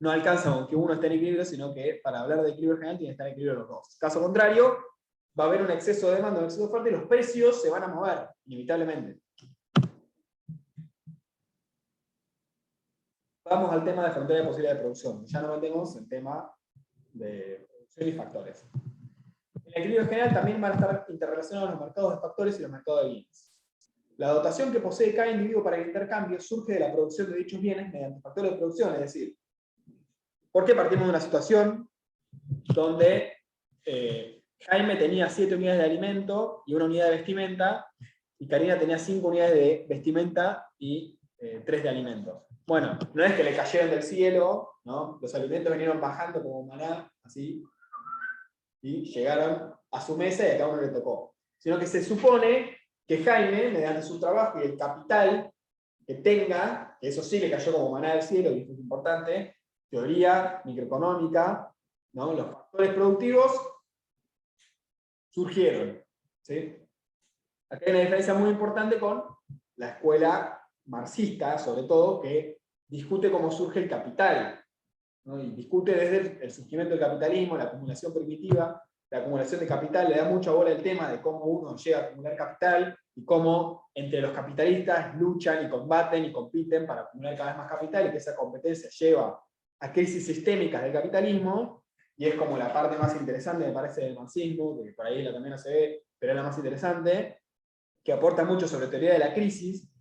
S1: No alcanza con que uno esté en equilibrio, sino que para hablar de equilibrio general tiene que estar en equilibrio los dos. Caso contrario, va a haber un exceso de demanda, un exceso de oferta, y los precios se van a mover, inevitablemente. Vamos al tema de frontera de posibilidad de producción. Ya no metemos en tema de producción y factores. En el equilibrio general también van a estar interrelacionados los mercados de factores y los mercados de bienes. La dotación que posee cada individuo para el intercambio surge de la producción de dichos bienes mediante factores de producción, es decir, ¿por qué partimos de una situación donde Jaime tenía 7 unidades de alimento y 1 unidad de vestimenta, y Karina tenía 5 unidades de vestimenta y 3 de alimento? Bueno, no es que le cayeron del cielo, ¿no? Los alimentos vinieron bajando como maná, así, y llegaron a su mesa y a cada uno le tocó. Sino que se supone que Jaime, mediante su trabajo y el capital que tenga, que eso sí le cayó como maná del cielo, y esto es importante, teoría microeconómica, ¿no? Los factores productivos surgieron, ¿sí? Acá hay una diferencia muy importante con la escuela marxista, sobre todo, que discute cómo surge el capital, ¿no? Y discute desde el surgimiento del capitalismo, la acumulación primitiva, la acumulación de capital, le da mucha bola el tema de cómo uno llega a acumular capital, y cómo entre los capitalistas luchan y combaten y compiten para acumular cada vez más capital, y que esa competencia lleva a crisis sistémicas del capitalismo, y es como la parte más interesante, me parece, del marxismo, que por ahí también no se ve, pero es la más interesante, que aporta mucho sobre teoría de la crisis,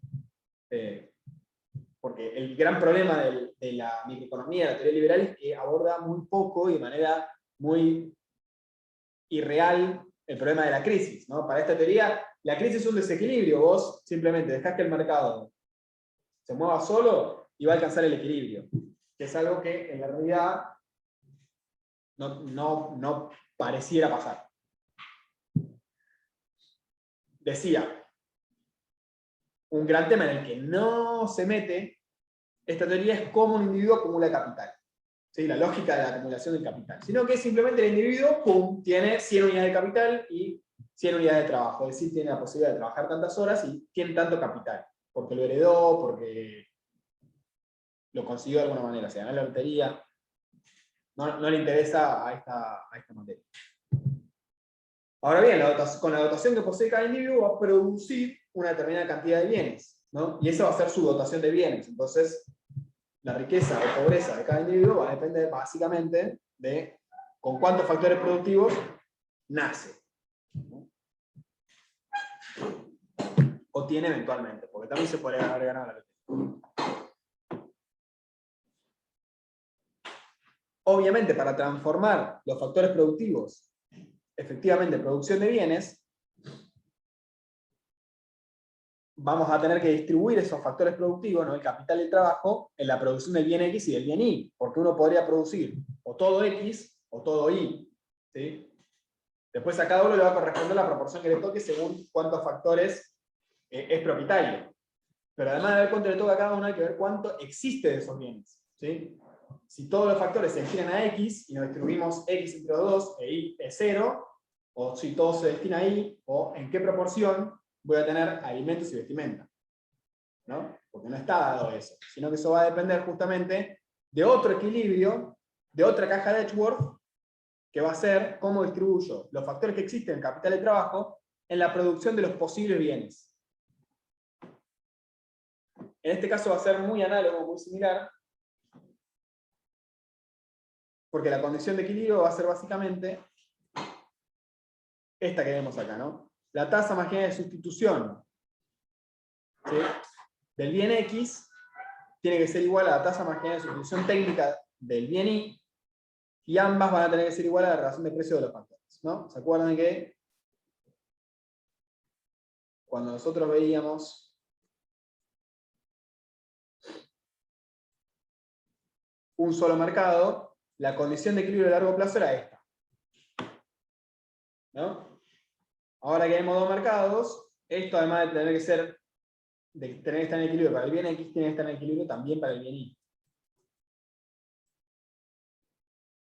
S1: porque el gran problema de la microeconomía, de la teoría liberal, es que aborda muy poco y de manera muy irreal el problema de la crisis, ¿no? Para esta teoría, la crisis es un desequilibrio, vos simplemente dejás que el mercado se mueva solo y va a alcanzar el equilibrio, que es algo que en la realidad no pareciera pasar. Decía, un gran tema en el que no se mete esta teoría es cómo un individuo acumula capital. ¿Sí? La lógica de la acumulación del capital. Sino que simplemente el individuo, ¡pum!, tiene 100 unidades de capital y 100 unidades de trabajo. Es decir, tiene la posibilidad de trabajar tantas horas y tiene tanto capital. Porque lo heredó, porque lo consiguió de alguna manera, se ganó la lotería. No le interesa a esta materia. Ahora bien, con la dotación que posee cada individuo va a producir una determinada cantidad de bienes, ¿no? Y esa va a ser su dotación de bienes. Entonces, la riqueza o pobreza de cada individuo va a depender básicamente de con cuántos factores productivos nace. O tiene eventualmente, porque también se puede agregar a la riqueza. Obviamente, para transformar los factores productivos efectivamente en producción de bienes, vamos a tener que distribuir esos factores productivos, ¿no? El capital y el trabajo, en la producción del bien X y del bien Y, porque uno podría producir o todo X o todo Y. ¿Sí? Después a cada uno le va a corresponder la proporción que le toque según cuántos factores es propietario. Pero además de ver cuánto le toca a cada uno, hay que ver cuánto existe de esos bienes. ¿Sí? Si todos los factores se destinan a X y nos distribuimos X entre los dos e Y es 0, o si todo se destina a Y, o en qué proporción voy a tener alimentos y vestimenta. ¿No? Porque no está dado eso, sino que eso va a depender justamente de otro equilibrio, de otra caja de Edgeworth, que va a ser cómo distribuyo los factores que existen en capital y trabajo en la producción de los posibles bienes. En este caso va a ser muy análogo, muy similar, porque la condición de equilibrio va a ser básicamente esta que vemos acá, ¿no? La tasa marginal de sustitución, ¿sí?, del bien X tiene que ser igual a la tasa marginal de sustitución técnica del bien Y, y ambas van a tener que ser igual a la relación de precio de los factores, ¿no? ¿Se acuerdan que cuando nosotros veíamos un solo mercado, la condición de equilibrio a largo plazo era esta, ¿no? Ahora que tenemos dos mercados, esto además de tener que estar en equilibrio para el bien X, tiene que estar en equilibrio también para el bien Y.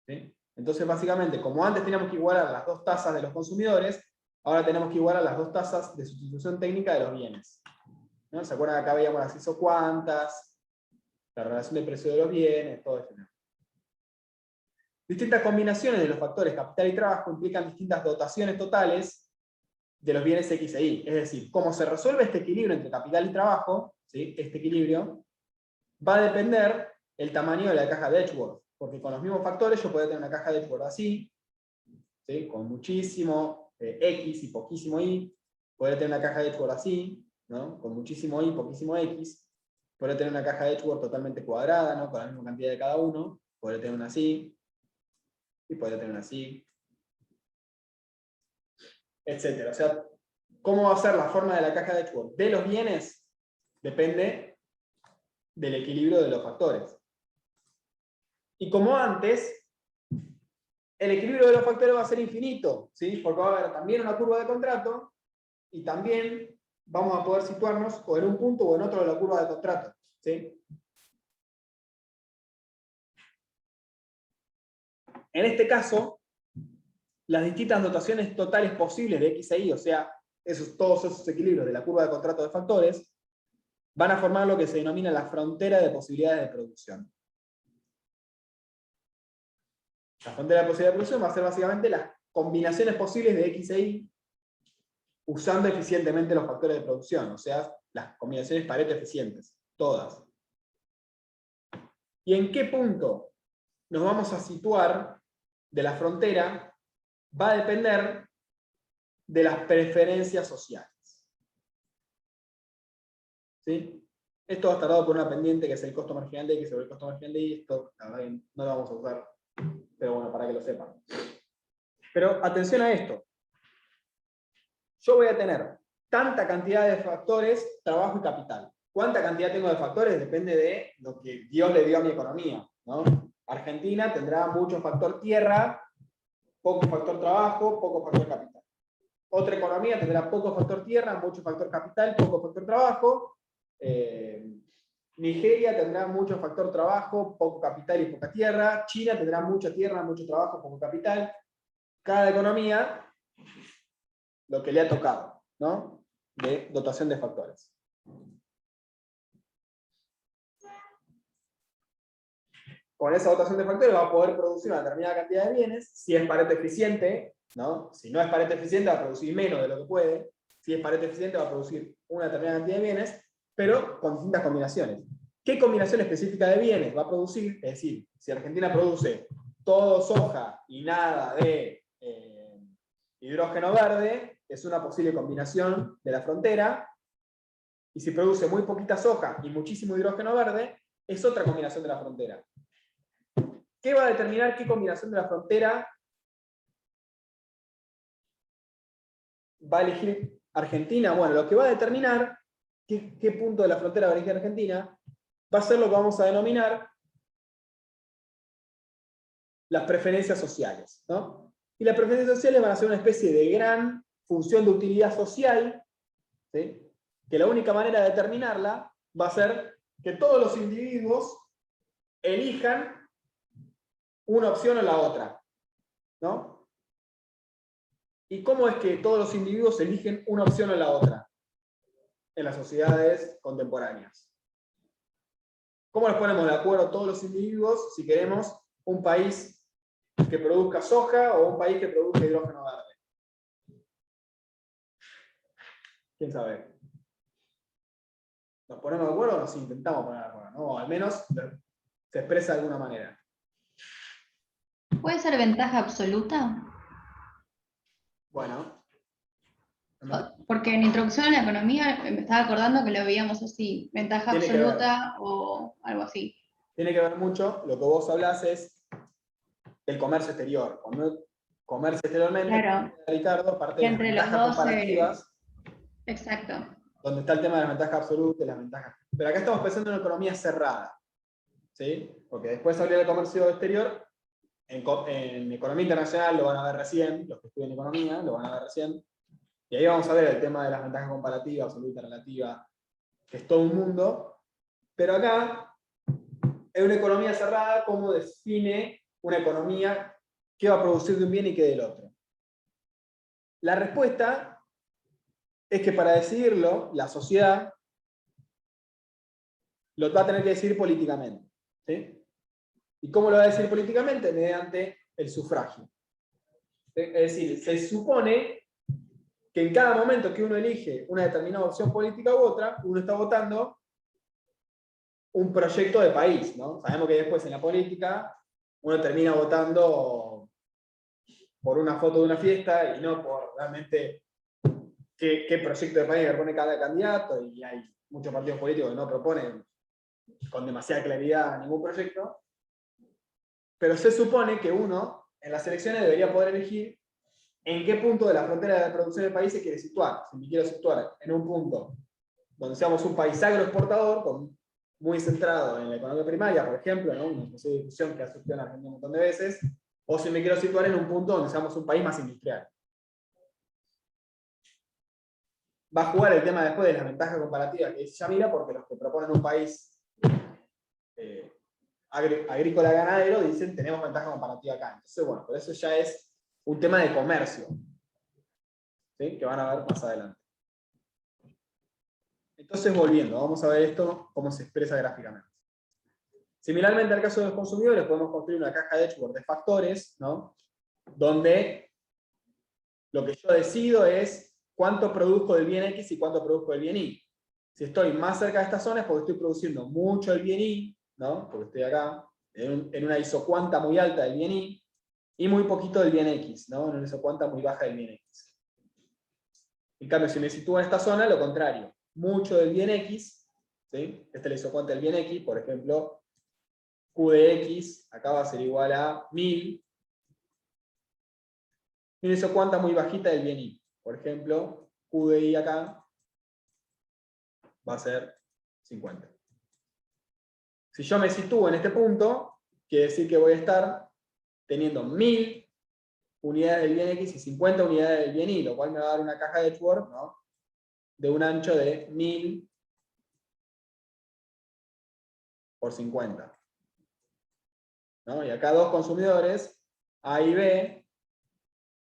S1: ¿Sí? Entonces, básicamente, como antes teníamos que igualar las dos tasas de los consumidores, ahora tenemos que igualar las dos tasas de sustitución técnica de los bienes. ¿No? ¿Se acuerdan que acá veíamos las isocuantas, la relación de precio de los bienes, todo esto? Distintas combinaciones de los factores capital y trabajo implican distintas dotaciones totales de los bienes X e Y. Es decir, cómo se resuelve este equilibrio entre capital y trabajo, ¿sí?, este equilibrio, va a depender el tamaño de la caja de Edgeworth. Porque con los mismos factores yo puedo tener una caja de Edgeworth así, ¿sí?, con muchísimo X y poquísimo Y. Podría tener una caja de Edgeworth así, ¿no?, con muchísimo Y y poquísimo X. Podría tener una caja de Edgeworth totalmente cuadrada, ¿no?, con la misma cantidad de cada uno. Podría tener una así. Y podría tener una así. Etcétera. O sea, cómo va a ser la forma de la caja de Edgeworth de los bienes depende del equilibrio de los factores. Y como antes, el equilibrio de los factores va a ser infinito, ¿sí?, porque va a haber también una curva de contrato y también vamos a poder situarnos o en un punto o en otro de la curva de contrato, ¿sí? En este caso, las distintas dotaciones totales posibles de X e Y, o sea, todos esos equilibrios de la curva de contrato de factores, van a formar lo que se denomina la frontera de posibilidades de producción. La frontera de posibilidades de producción va a ser básicamente las combinaciones posibles de X e Y usando eficientemente los factores de producción, o sea, las combinaciones Pareto eficientes, todas. ¿Y en qué punto nos vamos a situar de la frontera? Va a depender de las preferencias sociales. ¿Sí? Esto va a estar dado por una pendiente que es el costo marginal de X sobre el costo marginal de Y. Esto la verdad no lo vamos a usar, pero bueno, para que lo sepan. Pero atención a esto. Yo voy a tener tanta cantidad de factores, trabajo y capital. ¿Cuánta cantidad tengo de factores? Depende de lo que Dios le dio a mi economía, ¿no? Argentina tendrá mucho factor tierra, poco factor trabajo, poco factor capital. Otra economía tendrá poco factor tierra, mucho factor capital, poco factor trabajo. Nigeria tendrá mucho factor trabajo, poco capital y poca tierra. China tendrá mucha tierra, mucho trabajo, poco capital. Cada economía lo que le ha tocado, ¿no?, de dotación de factores. Con esa dotación de factores va a poder producir una determinada cantidad de bienes. Si es Pareto eficiente, ¿no? Si no es Pareto eficiente va a producir menos de lo que puede. Si es Pareto eficiente va a producir una determinada cantidad de bienes, pero con distintas combinaciones. ¿Qué combinación específica de bienes va a producir? Es decir, si Argentina produce todo soja y nada de hidrógeno verde, es una posible combinación de la frontera, y si produce muy poquita soja y muchísimo hidrógeno verde, es otra combinación de la frontera. ¿Qué va a determinar qué combinación de la frontera va a elegir Argentina? Bueno, lo que va a determinar qué punto de la frontera va a elegir Argentina va a ser lo que vamos a denominar las preferencias sociales, ¿no? Y las preferencias sociales van a ser una especie de gran función de utilidad social, ¿sí? Que la única manera de determinarla va a ser que todos los individuos elijan una opción o la otra, ¿no? ¿Y cómo es que todos los individuos eligen una opción o la otra en las sociedades contemporáneas? ¿Cómo nos ponemos de acuerdo todos los individuos si queremos un país que produzca soja o un país que produzca hidrógeno verde? ¿Quién sabe? ¿Nos ponemos de acuerdo o nos intentamos poner de acuerdo? ¿No? O al menos se expresa de alguna manera.
S6: ¿Puede ser ventaja absoluta?
S1: Bueno.
S6: Porque en Introducción a la Economía me estaba acordando que lo veíamos así, ventaja
S1: Tiene que ver.
S6: absoluta o algo así.
S1: Tiene que ver mucho, lo que vos hablás es el comercio exterior. Cuando comercio exteriormente,
S6: Claro.
S1: Ricardo, parte
S6: Que
S1: de las
S6: entre los
S1: ventajas
S6: dos,
S1: comparativas,
S6: exacto.
S1: donde está el tema de las ventajas absolutas y las ventajas. Pero acá estamos pensando en una economía cerrada, ¿sí? Porque después habría del comercio exterior, en economía internacional lo van a ver recién, los que estudian economía lo van a ver recién, y ahí vamos a ver el tema de las ventajas comparativas, absoluta, relativa, que es todo un mundo, pero acá, en una economía cerrada, ¿cómo define una economía qué va a producir de un bien y qué del otro? La respuesta es que para decidirlo, la sociedad lo va a tener que decidir políticamente, ¿sí? ¿Y cómo lo va a decidir políticamente? Mediante el sufragio. Es decir, se supone que en cada momento que uno elige una determinada opción política u otra, uno está votando un proyecto de país, ¿no? Sabemos que después en la política uno termina votando por una foto de una fiesta y no por realmente qué proyecto de país propone cada candidato, y hay muchos partidos políticos que no proponen con demasiada claridad ningún proyecto, pero se supone que uno en las elecciones debería poder elegir en qué punto de la frontera de producción del país se quiere situar. Si me quiero situar en un punto donde seamos un país agroexportador, muy centrado en la economía primaria, por ejemplo, ¿no? Una discusión que ha surgido en Argentina un montón de veces, o si me quiero situar en un punto donde seamos un país más industrial. Va a jugar el tema después de las ventajas comparativas que dice Yamila, porque los que proponen un país agrícola ganadero dicen tenemos ventaja comparativa acá. Entonces, bueno, por eso ya es un tema de comercio, ¿sí? Que van a ver más adelante. Entonces, volviendo, vamos a ver esto, cómo se expresa gráficamente. Similarmente al caso de los consumidores, podemos construir una caja de Edgeworth de factores, ¿no? Donde lo que yo decido es cuánto produzco del bien X y cuánto produzco del bien Y. Si estoy más cerca de estas zonas, porque estoy produciendo mucho del bien Y, ¿no? Porque estoy acá, en una isocuanta muy alta del bien Y, y muy poquito del bien X, ¿no? En una isocuanta muy baja del bien X. En cambio, si me sitúo en esta zona, lo contrario. Mucho del bien X, ¿sí? Esta es la isocuanta del bien X, por ejemplo, Q de X, acá va a ser igual a 1000. Y una isocuanta muy bajita del bien Y. Por ejemplo, Q de Y acá va a ser 50. Si yo me sitúo en este punto, quiere decir que voy a estar teniendo 1000 unidades del bien X y 50 unidades del bien Y, lo cual me va a dar una caja de Edgeworth, ¿no? De un ancho de 1000 por 50. ¿No? Y acá dos consumidores, A y B,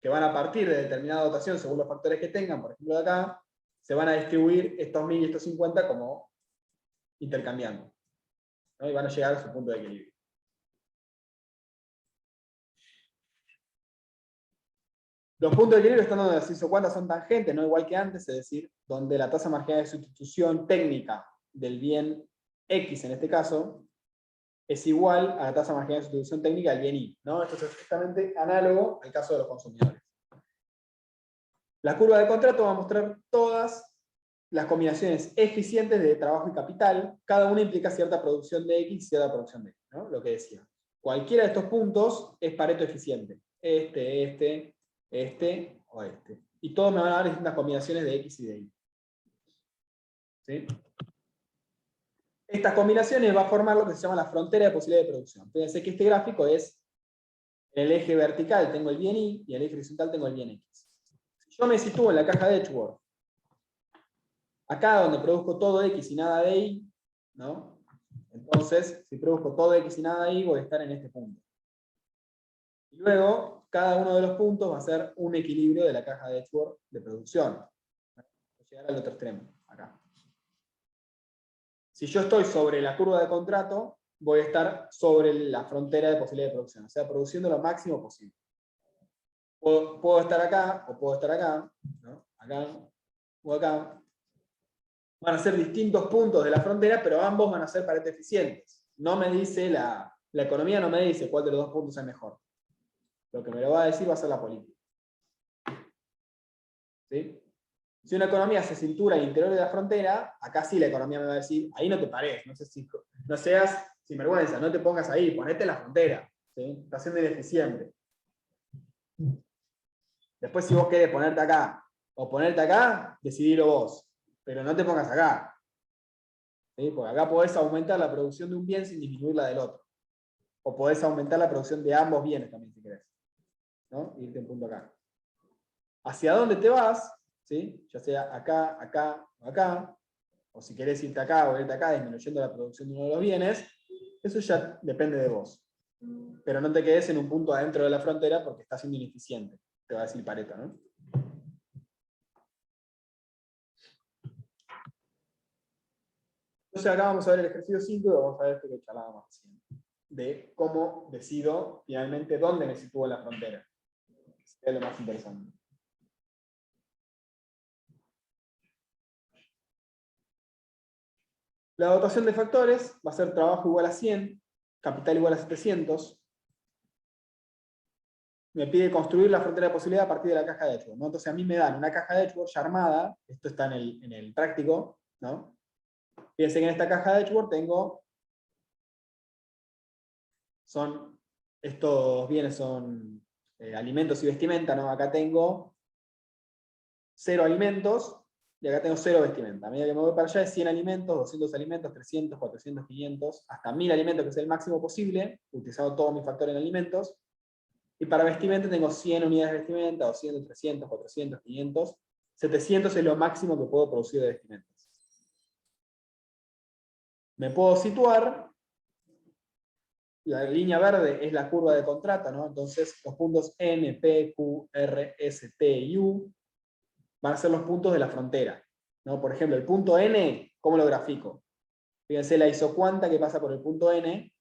S1: que van a partir de determinada dotación según los factores que tengan, por ejemplo de acá, se van a distribuir estos 1000 y estos 50 como intercambiando, ¿no? Y van a llegar a su punto de equilibrio. Los puntos de equilibrio están donde las isocuantas son tangentes, no igual que antes, es decir, donde la tasa marginal de sustitución técnica del bien X en este caso, es igual a la tasa marginal de sustitución técnica del bien I, ¿no? Esto es exactamente análogo al caso de los consumidores. La curva de contrato va a mostrar todas las combinaciones eficientes de trabajo y capital. Cada una implica cierta producción de X y cierta producción de X, ¿no? Lo que decía. Cualquiera de estos puntos es Pareto eficiente. Este o este. Y todos me van a dar distintas combinaciones de X y de Y. ¿Sí? Estas combinaciones va a formar lo que se llama la frontera de posibilidad de producción. Fíjense que este gráfico es, en el eje vertical tengo el bien Y y en el eje horizontal tengo el bien X. Si yo me sitúo en la caja de Edgeworth, acá donde produzco todo X y nada de Y, ¿no? Entonces, si produzco todo X y nada de Y, voy a estar en este punto. Y luego, cada uno de los puntos va a ser un equilibrio de la caja de Edgeworth de producción. Voy a llegar al otro extremo, acá. Si yo estoy sobre la curva de contrato, voy a estar sobre la frontera de posibilidad de producción, o sea, produciendo lo máximo posible. Puedo estar acá, o puedo estar acá, ¿no? Acá, o acá. Van a ser distintos puntos de la frontera, pero ambos van a ser Pareto eficientes. No me dice la economía no me dice cuál de los dos puntos es mejor. Lo que me lo va a decir va a ser la política. ¿Sí? Si una economía se cintura al interior de la frontera, acá sí la economía me va a decir, ahí no te pares, no seas sinvergüenza, no te pongas ahí, ponete en la frontera. ¿Sí? Estás siendo ineficiente. Después si vos querés ponerte acá o ponerte acá, decidilo vos. Pero no te pongas acá. ¿Sí? Porque acá podés aumentar la producción de un bien sin disminuir la del otro. O podés aumentar la producción de ambos bienes también si querés. ¿No? Y irte un punto acá. ¿Hacia dónde te vas? ¿Sí? Ya sea acá, acá o acá. O si querés irte acá o irte acá disminuyendo la producción de uno de los bienes. Eso ya depende de vos. Pero no te quedes en un punto adentro de la frontera porque estás siendo ineficiente. Te va a decir Pareto, ¿no? Entonces acá vamos a ver el ejercicio 5 y vamos a ver esto que charlábamos recién. De cómo decido finalmente dónde me sitúo en la frontera. Es lo más interesante. La dotación de factores va a ser trabajo igual a 100, capital igual a 700. Me pide construir la frontera de posibilidad a partir de la caja de Edgeworth, ¿no? Entonces a mí me dan una caja de Edgeworth ya armada, esto está en el práctico, ¿no? Fíjense que en esta caja de Edgeworth tengo, estos bienes son alimentos y vestimenta, ¿no? Acá tengo 0 alimentos, y acá tengo 0 vestimenta. A medida que me voy para allá es 100 alimentos, 200 alimentos, 300, 400, 500, hasta 1000 alimentos, que es el máximo posible, utilizando todo mi factor en alimentos. Y para vestimenta tengo 100 unidades de vestimenta, 200, 300, 400, 500. 700 es lo máximo que puedo producir de vestimentas. Me puedo situar. La línea verde es la curva de contrato, ¿no? Entonces los puntos N, P, Q, R, S, T y U van a ser los puntos de la frontera, ¿no? Por ejemplo, el punto N, ¿cómo lo grafico? Fíjense la isocuanta que pasa por el punto N.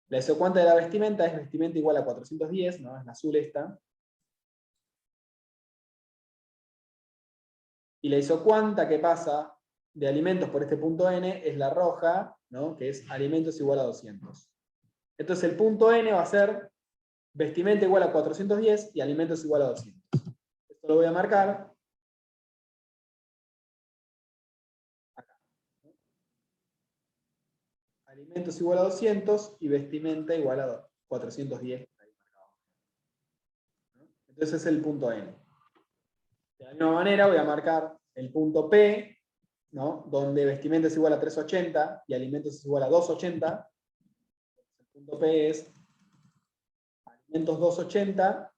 S1: La isocuanta de la vestimenta es vestimenta igual a 410, ¿no? Es la azul esta. Y la isocuanta que pasa de alimentos por este punto N es la roja, ¿no? Que es alimentos igual a 200. Entonces el punto N va a ser vestimenta igual a 410 y alimentos igual a 200. Esto lo voy a marcar. Acá. Alimentos igual a 200 y vestimenta igual a 410. Entonces es el punto N. De la misma manera voy a marcar el punto P, ¿no? Donde vestimenta es igual a 380 y alimentos es igual a 280. El punto P es alimentos 280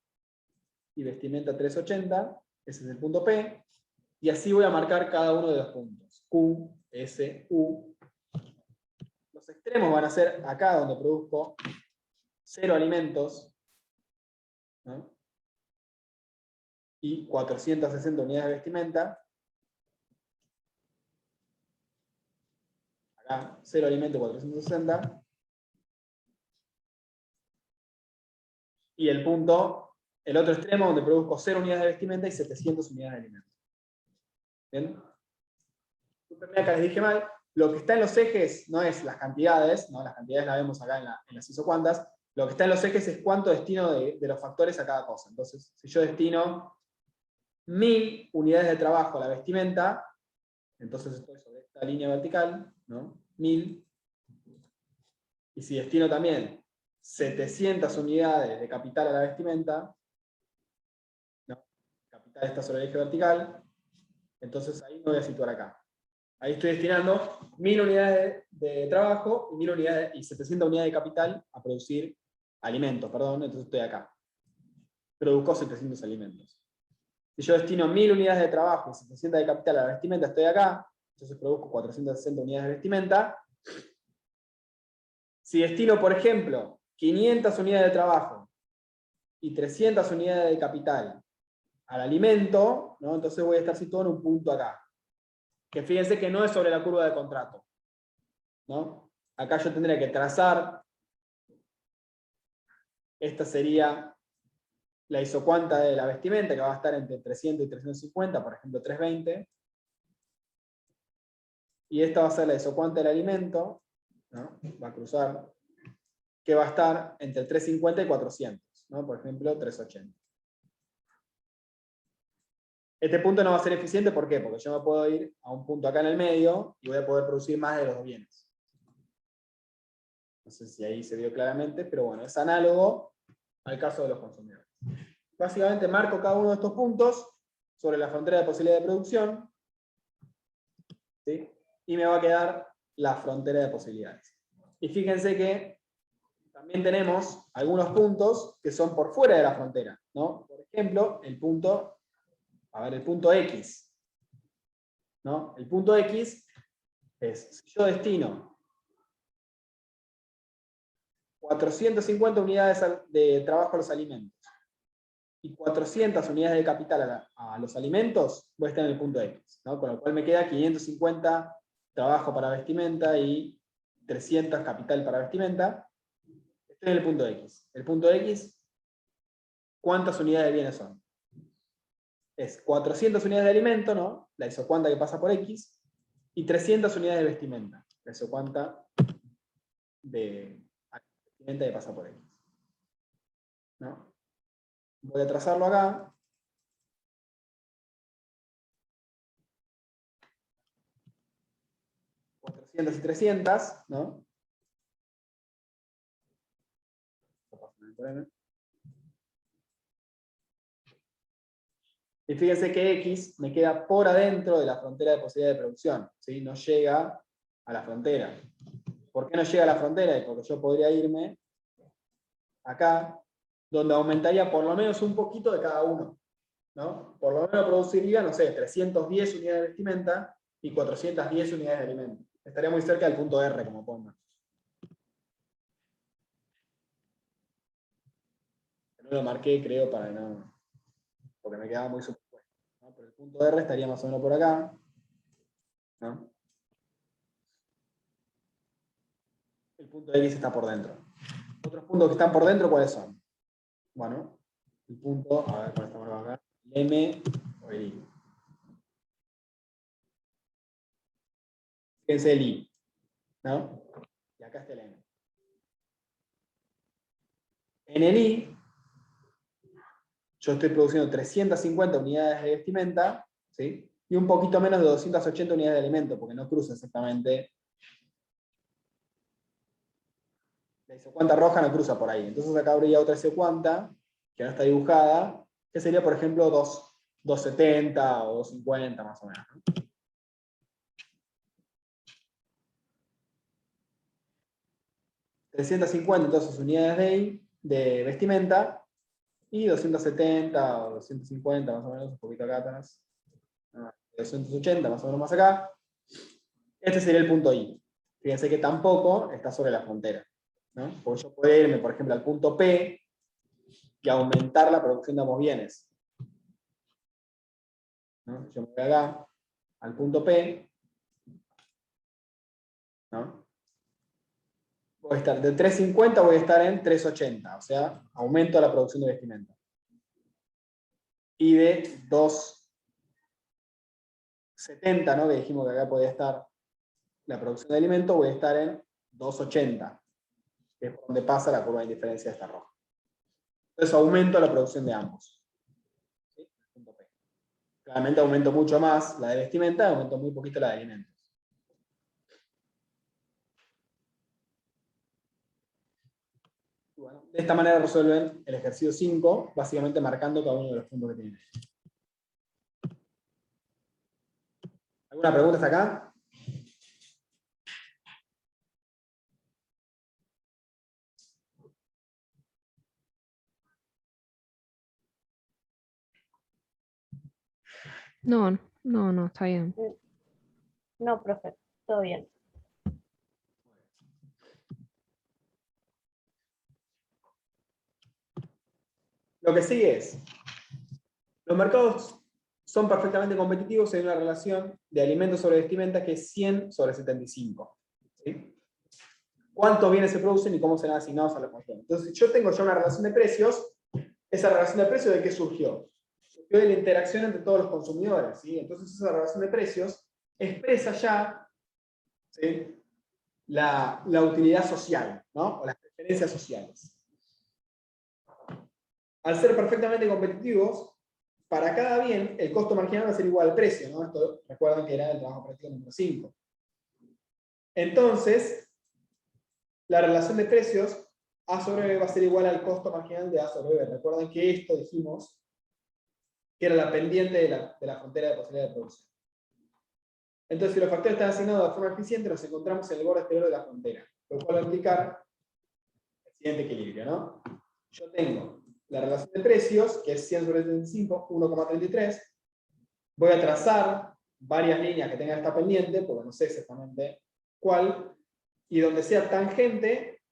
S1: y vestimenta 380. Ese es el punto P. Y así voy a marcar cada uno de los puntos. Q, S, U. Los extremos van a ser acá donde produzco 0 alimentos, ¿no? Y 460 unidades de vestimenta. Acá 0 alimentos, 460. Y el punto, el otro extremo donde produzco 0 unidades de vestimenta y 700 unidades de alimentos. ¿Bien? Disculpenme, acá les dije mal. lo que está en los ejes no es las cantidades, ¿no? Las cantidades las vemos acá en las isocuantas, lo que está en los ejes es cuánto destino de los factores a cada cosa. Entonces, si yo destino 1000 unidades de trabajo a la vestimenta, entonces estoy sobre esta línea vertical, ¿no? 1000. Y si destino también 700 unidades de capital a la vestimenta, ¿no? Capital está sobre el eje vertical, entonces ahí me voy a situar acá. Ahí estoy destinando 1000 unidades de trabajo y 1000 unidades y 700 unidades de capital a producir alimentos, perdón, entonces estoy acá. Produzco 700 alimentos. Si yo destino 1000 unidades de trabajo y 700 de capital a la vestimenta, estoy acá, entonces produzco 460 unidades de vestimenta. Si destino, por ejemplo, 500 unidades de trabajo y 300 unidades de capital al alimento, ¿no? Entonces voy a estar situado en un punto acá. Que fíjense que no es sobre la curva de contrato, ¿no? Acá yo tendría que trazar, esta sería la isocuanta de la vestimenta, que va a estar entre 300 y 350, por ejemplo 320. Y esta va a ser la isocuanta del alimento, ¿no? Va a cruzar, que va a estar entre 350 y 400, ¿no? Por ejemplo 380. Este punto no va a ser eficiente, ¿por qué? Porque yo me puedo ir a un punto acá en el medio y voy a poder producir más de los dos bienes. No sé si ahí se vio claramente, pero bueno, es análogo al caso de los consumidores. Básicamente marco cada uno de estos puntos sobre la frontera de posibilidad de producción, ¿sí? Y me va a quedar la frontera de posibilidades. Y fíjense que también tenemos algunos puntos que son por fuera de la frontera, ¿no? Por ejemplo, el punto X, ¿no? El punto X es, si yo destino 450 unidades de trabajo a los alimentos y 400 unidades de capital a los alimentos, voy a estar en el punto X, ¿no? Con lo cual me queda 550 trabajo para vestimenta y 300 capital para vestimenta. Estoy en el punto X. El punto X, ¿cuántas unidades de bienes son? Es 400 unidades de alimento, ¿no? La isocuanta que pasa por X, y 300 unidades de vestimenta, la isocuanta de vestimenta que pasa por X, ¿no? Voy a trazarlo acá. Y 300, ¿no? Y fíjense que X me queda por adentro de la frontera de posibilidad de producción, ¿sí? No llega a la frontera. ¿Por qué no llega a la frontera? Porque yo podría irme acá, donde aumentaría por lo menos un poquito de cada uno, ¿no? Por lo menos produciría, no sé, 310 unidades de vestimenta y 410 unidades de alimento. Estaría muy cerca del punto R, como pongan. No lo marqué, creo, para no, porque me quedaba muy superpuesto, ¿no? Pero el punto R estaría más o menos por acá, ¿no? El punto X está por dentro. Otros puntos que están por dentro, ¿cuáles son? Bueno, el punto, a ver, ¿cuál estamos acá? El M o el I. Fíjense el I, ¿no? Y acá está el M. En el I, yo estoy produciendo 350 unidades de vestimenta, ¿sí? Y un poquito menos de 280 unidades de alimento, porque no cruza exactamente. La isocuanta roja no cruza por ahí. Entonces acá habría otra isocuanta, que no está dibujada, que sería, por ejemplo, 270 o 250 más o menos, ¿no? $350 entonces unidades de vestimenta y 270 o 250 más o menos, un poquito acá atrás, 280 más o menos más acá. Este sería el punto I. Fíjense que tampoco está sobre la frontera, ¿no? Porque yo puedo irme, por ejemplo, al punto P y aumentar la producción de ambos bienes, ¿no? Yo me voy acá al punto P, ¿no? Voy a estar de 350, voy a estar en 380, o sea, aumento la producción de vestimenta. Y de 270, ¿no? Que dijimos que acá podía estar la producción de alimentos, voy a estar en 280, que es por donde pasa la curva de indiferencia esta roja. Entonces aumento la producción de ambos. ¿Sí? Punto P. Claramente aumento mucho más la de vestimenta, aumento muy poquito la de alimentos. Bueno, de esta manera resuelven el ejercicio 5, básicamente marcando cada uno de los puntos que tienen. ¿Alguna pregunta hasta acá?
S3: No, está bien.
S7: No, profe, todo bien.
S1: Lo que sigue es, los mercados son perfectamente competitivos en una relación de alimentos sobre vestimenta que es 100 sobre 75. ¿Sí? ¿Cuántos bienes se producen y cómo serán asignados a la cuestión? Entonces, yo tengo ya una relación de precios. ¿Esa relación de precios de qué surgió? Surgió de la interacción entre todos los consumidores. ¿Sí? Entonces, esa relación de precios expresa ya, ¿sí?, la utilidad social, ¿no? O las preferencias sociales. Al ser perfectamente competitivos, para cada bien, el costo marginal va a ser igual al precio, ¿no? Esto recuerdan que era el trabajo práctico número 5. Entonces, la relación de precios A sobre B va a ser igual al costo marginal de A sobre B. Recuerden que esto dijimos que era la pendiente de la frontera de posibilidad de producción. Entonces, si los factores están asignados de forma eficiente, nos encontramos en el borde exterior de la frontera, lo cual va a implicar el siguiente equilibrio, ¿no? Yo tengo la relación de precios, que es 100 sobre 75, 1,33. Voy a trazar varias líneas que tengan esta pendiente, porque no sé exactamente cuál, y donde sea tangente,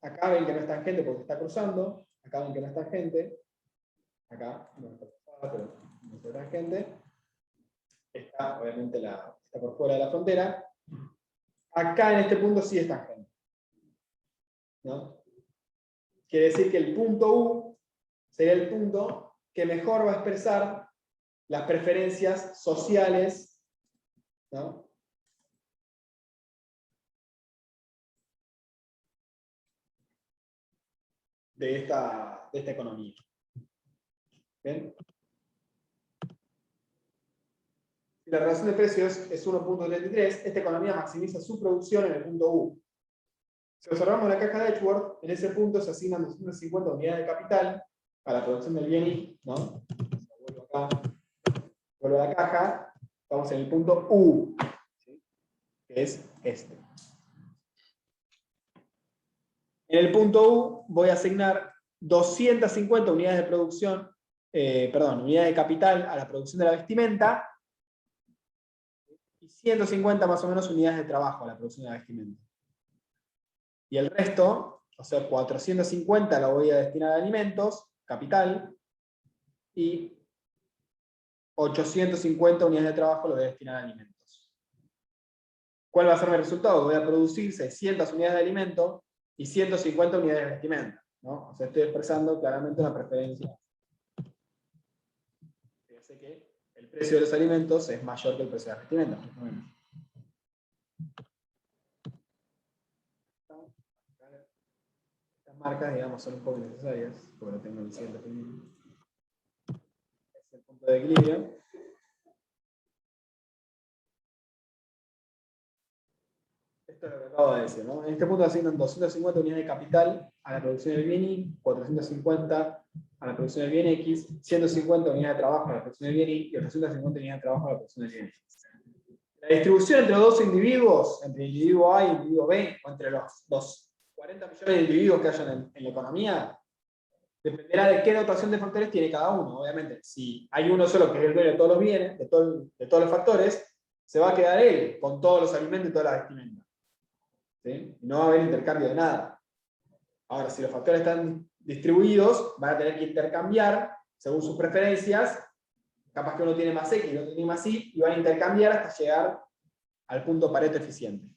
S1: acá ven que no es tangente porque está cruzando, acá ven que no es tangente, acá no está cruzada, pero no es tangente, está obviamente está por fuera de la frontera, acá en este punto sí es tangente, ¿no? Quiere decir que el punto U sería el punto que mejor va a expresar las preferencias sociales, ¿no?, de esta economía. ¿Bien? Si la relación de precios es 1.33, esta economía maximiza su producción en el punto U. Si observamos la caja de Edgeworth, en ese punto se asignan 250 unidades de capital a la producción del bien Y, ¿no? Vuelvo acá, vuelvo a la caja, estamos en el punto U, ¿sí?, que es este. En el punto U voy a asignar 250 unidades de producción, unidades de capital a la producción de la vestimenta, y 150 más o menos unidades de trabajo a la producción de la vestimenta. Y el resto, o sea, 450 la voy a destinar a alimentos, capital, y 850 unidades de trabajo lo voy a destinar a alimentos. ¿Cuál va a ser mi resultado? Voy a producir 600 unidades de alimento y 150 unidades de vestimenta, ¿no? O sea, estoy expresando claramente una preferencia. Fíjense que el precio de los alimentos es mayor que el precio de las vestimentas. Estas marcas, digamos, son un poco necesarias, porque no tengo el siguiente equilibrio. Es el punto de equilibrio. Esto es lo que acabo de decir, ¿no? En este punto asignan 250 unidades de capital a la producción del bien Y, 450 a la producción del bien X, 150 unidades de trabajo a la producción del bien Y y 850 unidades de trabajo a la producción del bien X. La distribución entre los dos individuos, entre el individuo A y el individuo B, o entre los 40 millones de individuos que hayan en la economía, dependerá de qué dotación de factores tiene cada uno. Obviamente, si hay uno solo que es el dueño de todos los bienes, de todos los factores, se va a quedar él con todos los alimentos y todas las vestimentas. ¿Sí? No va a haber intercambio de nada. Ahora, si los factores están distribuidos, van a tener que intercambiar según sus preferencias. Capaz que uno tiene más X y otro tiene más Y, y van a intercambiar hasta llegar al punto Pareto eficiente.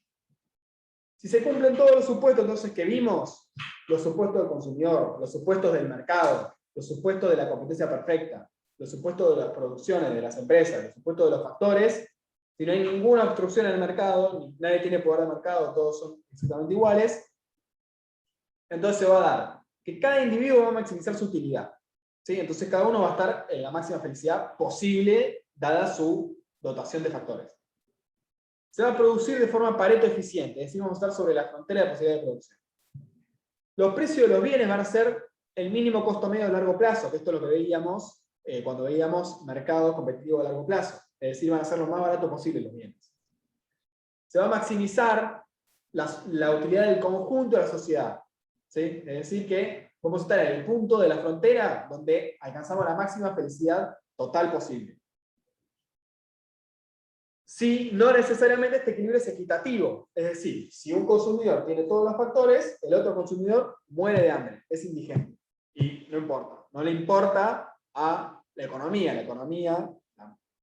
S1: Si se cumplen todos los supuestos entonces que vimos, los supuestos del consumidor, los supuestos del mercado, los supuestos de la competencia perfecta, los supuestos de las producciones de las empresas, los supuestos de los factores, Si no hay ninguna obstrucción en el mercado, nadie tiene poder de mercado, todos son exactamente iguales, entonces se va a dar que cada individuo va a maximizar su utilidad. ¿Sí? Entonces cada uno va a estar en la máxima felicidad posible, dada su dotación de factores. Se va a producir de forma Pareto eficiente, es decir, vamos a estar sobre la frontera de posibilidad de producción. Los precios de los bienes van a ser el mínimo costo medio a largo plazo, que esto es lo que veíamos cuando veíamos mercado competitivo a largo plazo. Es decir, van a ser lo más barato posible los bienes. Se va a maximizar la utilidad del conjunto de la sociedad. ¿Sí? Es decir, que vamos a estar en el punto de la frontera donde alcanzamos la máxima felicidad total posible. Si no necesariamente este equilibrio es equitativo, es decir, si un consumidor tiene todos los factores, el otro consumidor muere de hambre, es indigente. Y no importa, no le importa a la economía. La economía,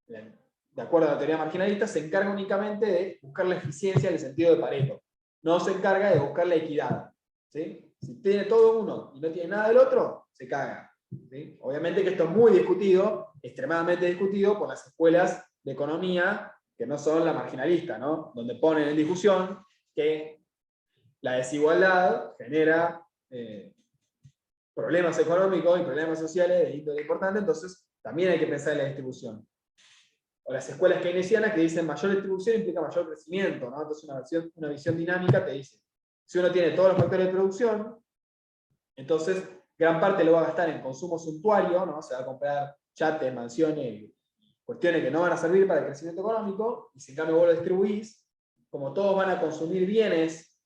S1: de acuerdo a la teoría marginalista, se encarga únicamente de buscar la eficiencia en el sentido de Pareto. No se encarga de buscar la equidad. ¿Sí? Si tiene todo uno y no tiene nada del otro, se caga. ¿Sí? Obviamente que esto es muy discutido, extremadamente discutido por las escuelas de economía que no son la marginalista, ¿no? Donde ponen en discusión que la desigualdad genera problemas económicos y problemas sociales de índole importante, entonces también hay que pensar en la distribución. O las escuelas keynesianas que dicen mayor distribución implica mayor crecimiento, ¿no? Entonces una visión dinámica te dice, si uno tiene todos los factores de producción, entonces gran parte lo va a gastar en consumo suntuario, ¿no? Se va a comprar yates, mansiones, cuestiones que no van a servir para el crecimiento económico, y si en cambio vos lo distribuís, como todos van a consumir bienes,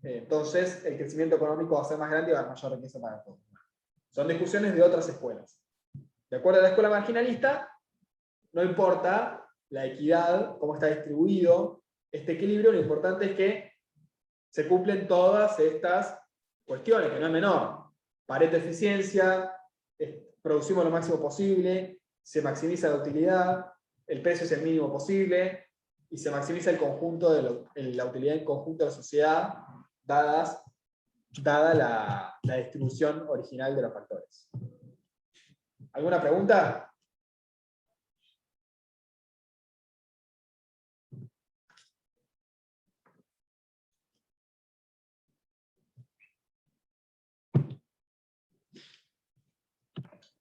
S1: entonces el crecimiento económico va a ser más grande y va a haber mayor riqueza para todos. Son discusiones de otras escuelas. De acuerdo a la escuela marginalista, no importa la equidad, cómo está distribuido este equilibrio, lo importante es que se cumplen todas estas cuestiones, que no es menor. Pareto eficiencia, producimos lo máximo posible, se maximiza la utilidad, el precio es el mínimo posible, y se maximiza el conjunto la utilidad en conjunto de la sociedad, dada la distribución original de los factores. ¿Alguna pregunta?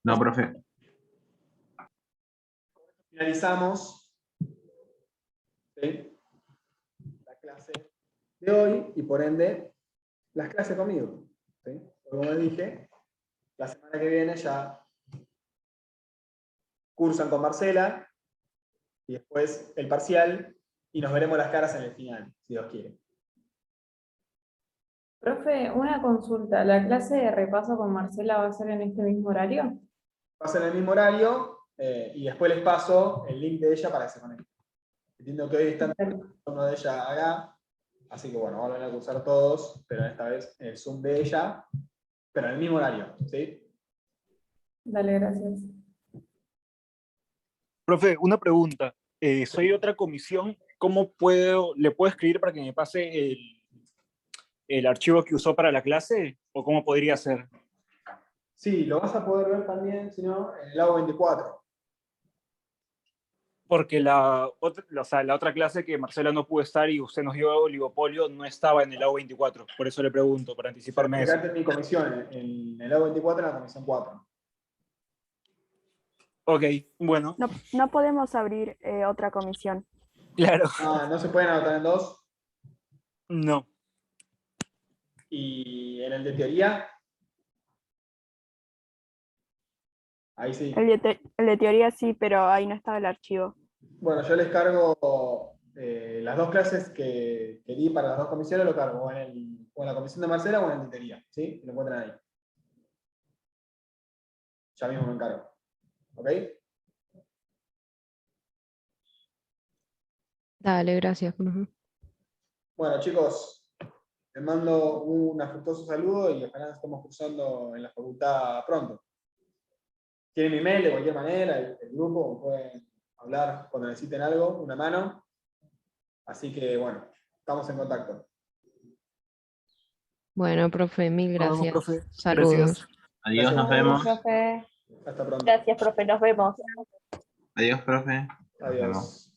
S2: No, profe.
S1: Finalizamos, ¿sí?, la clase de hoy y por ende las clases conmigo. ¿Sí? Como les dije, la semana que viene ya cursan con Marcela y después el parcial y nos veremos las caras en el final, si Dios quiere.
S8: Profe, una consulta. ¿La clase de repaso con Marcela va a ser en este mismo horario?
S1: Va a ser en el mismo horario y después les paso el link de ella para que se conecten. Entiendo que hoy están uno de ella acá, así que bueno, van a cursar todos, pero esta vez el Zoom de ella, pero en el mismo horario, ¿sí?
S8: Dale, gracias.
S5: Profe, una pregunta. Soy de otra comisión. ¿Cómo le puedo escribir para que me pase el archivo que usó para la clase? ¿O cómo podría ser?
S1: Sí, lo vas a poder ver también, si no, en el AO24.
S5: Porque la otra clase que Marcela no pudo estar y usted nos dio oligopolio no estaba en el AO24. Por eso le pregunto, para anticiparme eso.
S1: En mi comisión, en el AO24, en la comisión 4.
S5: Ok, bueno.
S7: No podemos abrir otra comisión.
S5: Claro.
S1: Ah, ¿no se pueden anotar en dos?
S5: No.
S1: ¿Y en el de teoría? Ahí sí.
S7: El de teoría sí, pero ahí no estaba el archivo.
S1: Bueno, yo les cargo las dos clases que di para las dos comisiones, lo cargo o en la comisión de Marcela o en el de teoría. ¿Sí? Lo encuentran ahí. Ya mismo me encargo. ¿Ok?
S3: Dale, gracias, profe.
S1: Bueno, chicos, les mando un afectuoso saludo y ojalá nos estemos cursando en la facultad pronto. Tienen mi mail de cualquier manera, el grupo, pueden hablar cuando necesiten algo, una mano. Así que, bueno, estamos en contacto.
S3: Bueno, profe, mil
S5: Nos vemos,
S3: gracias.
S5: profe.
S3: Saludos.
S5: Gracias.
S2: Adiós, nos
S1: Gracias.
S2: vemos.
S7: Profe.
S1: Hasta pronto.
S7: Gracias, profe. Nos vemos.
S2: Adiós, profe. Nos
S1: Adiós.
S2: vemos.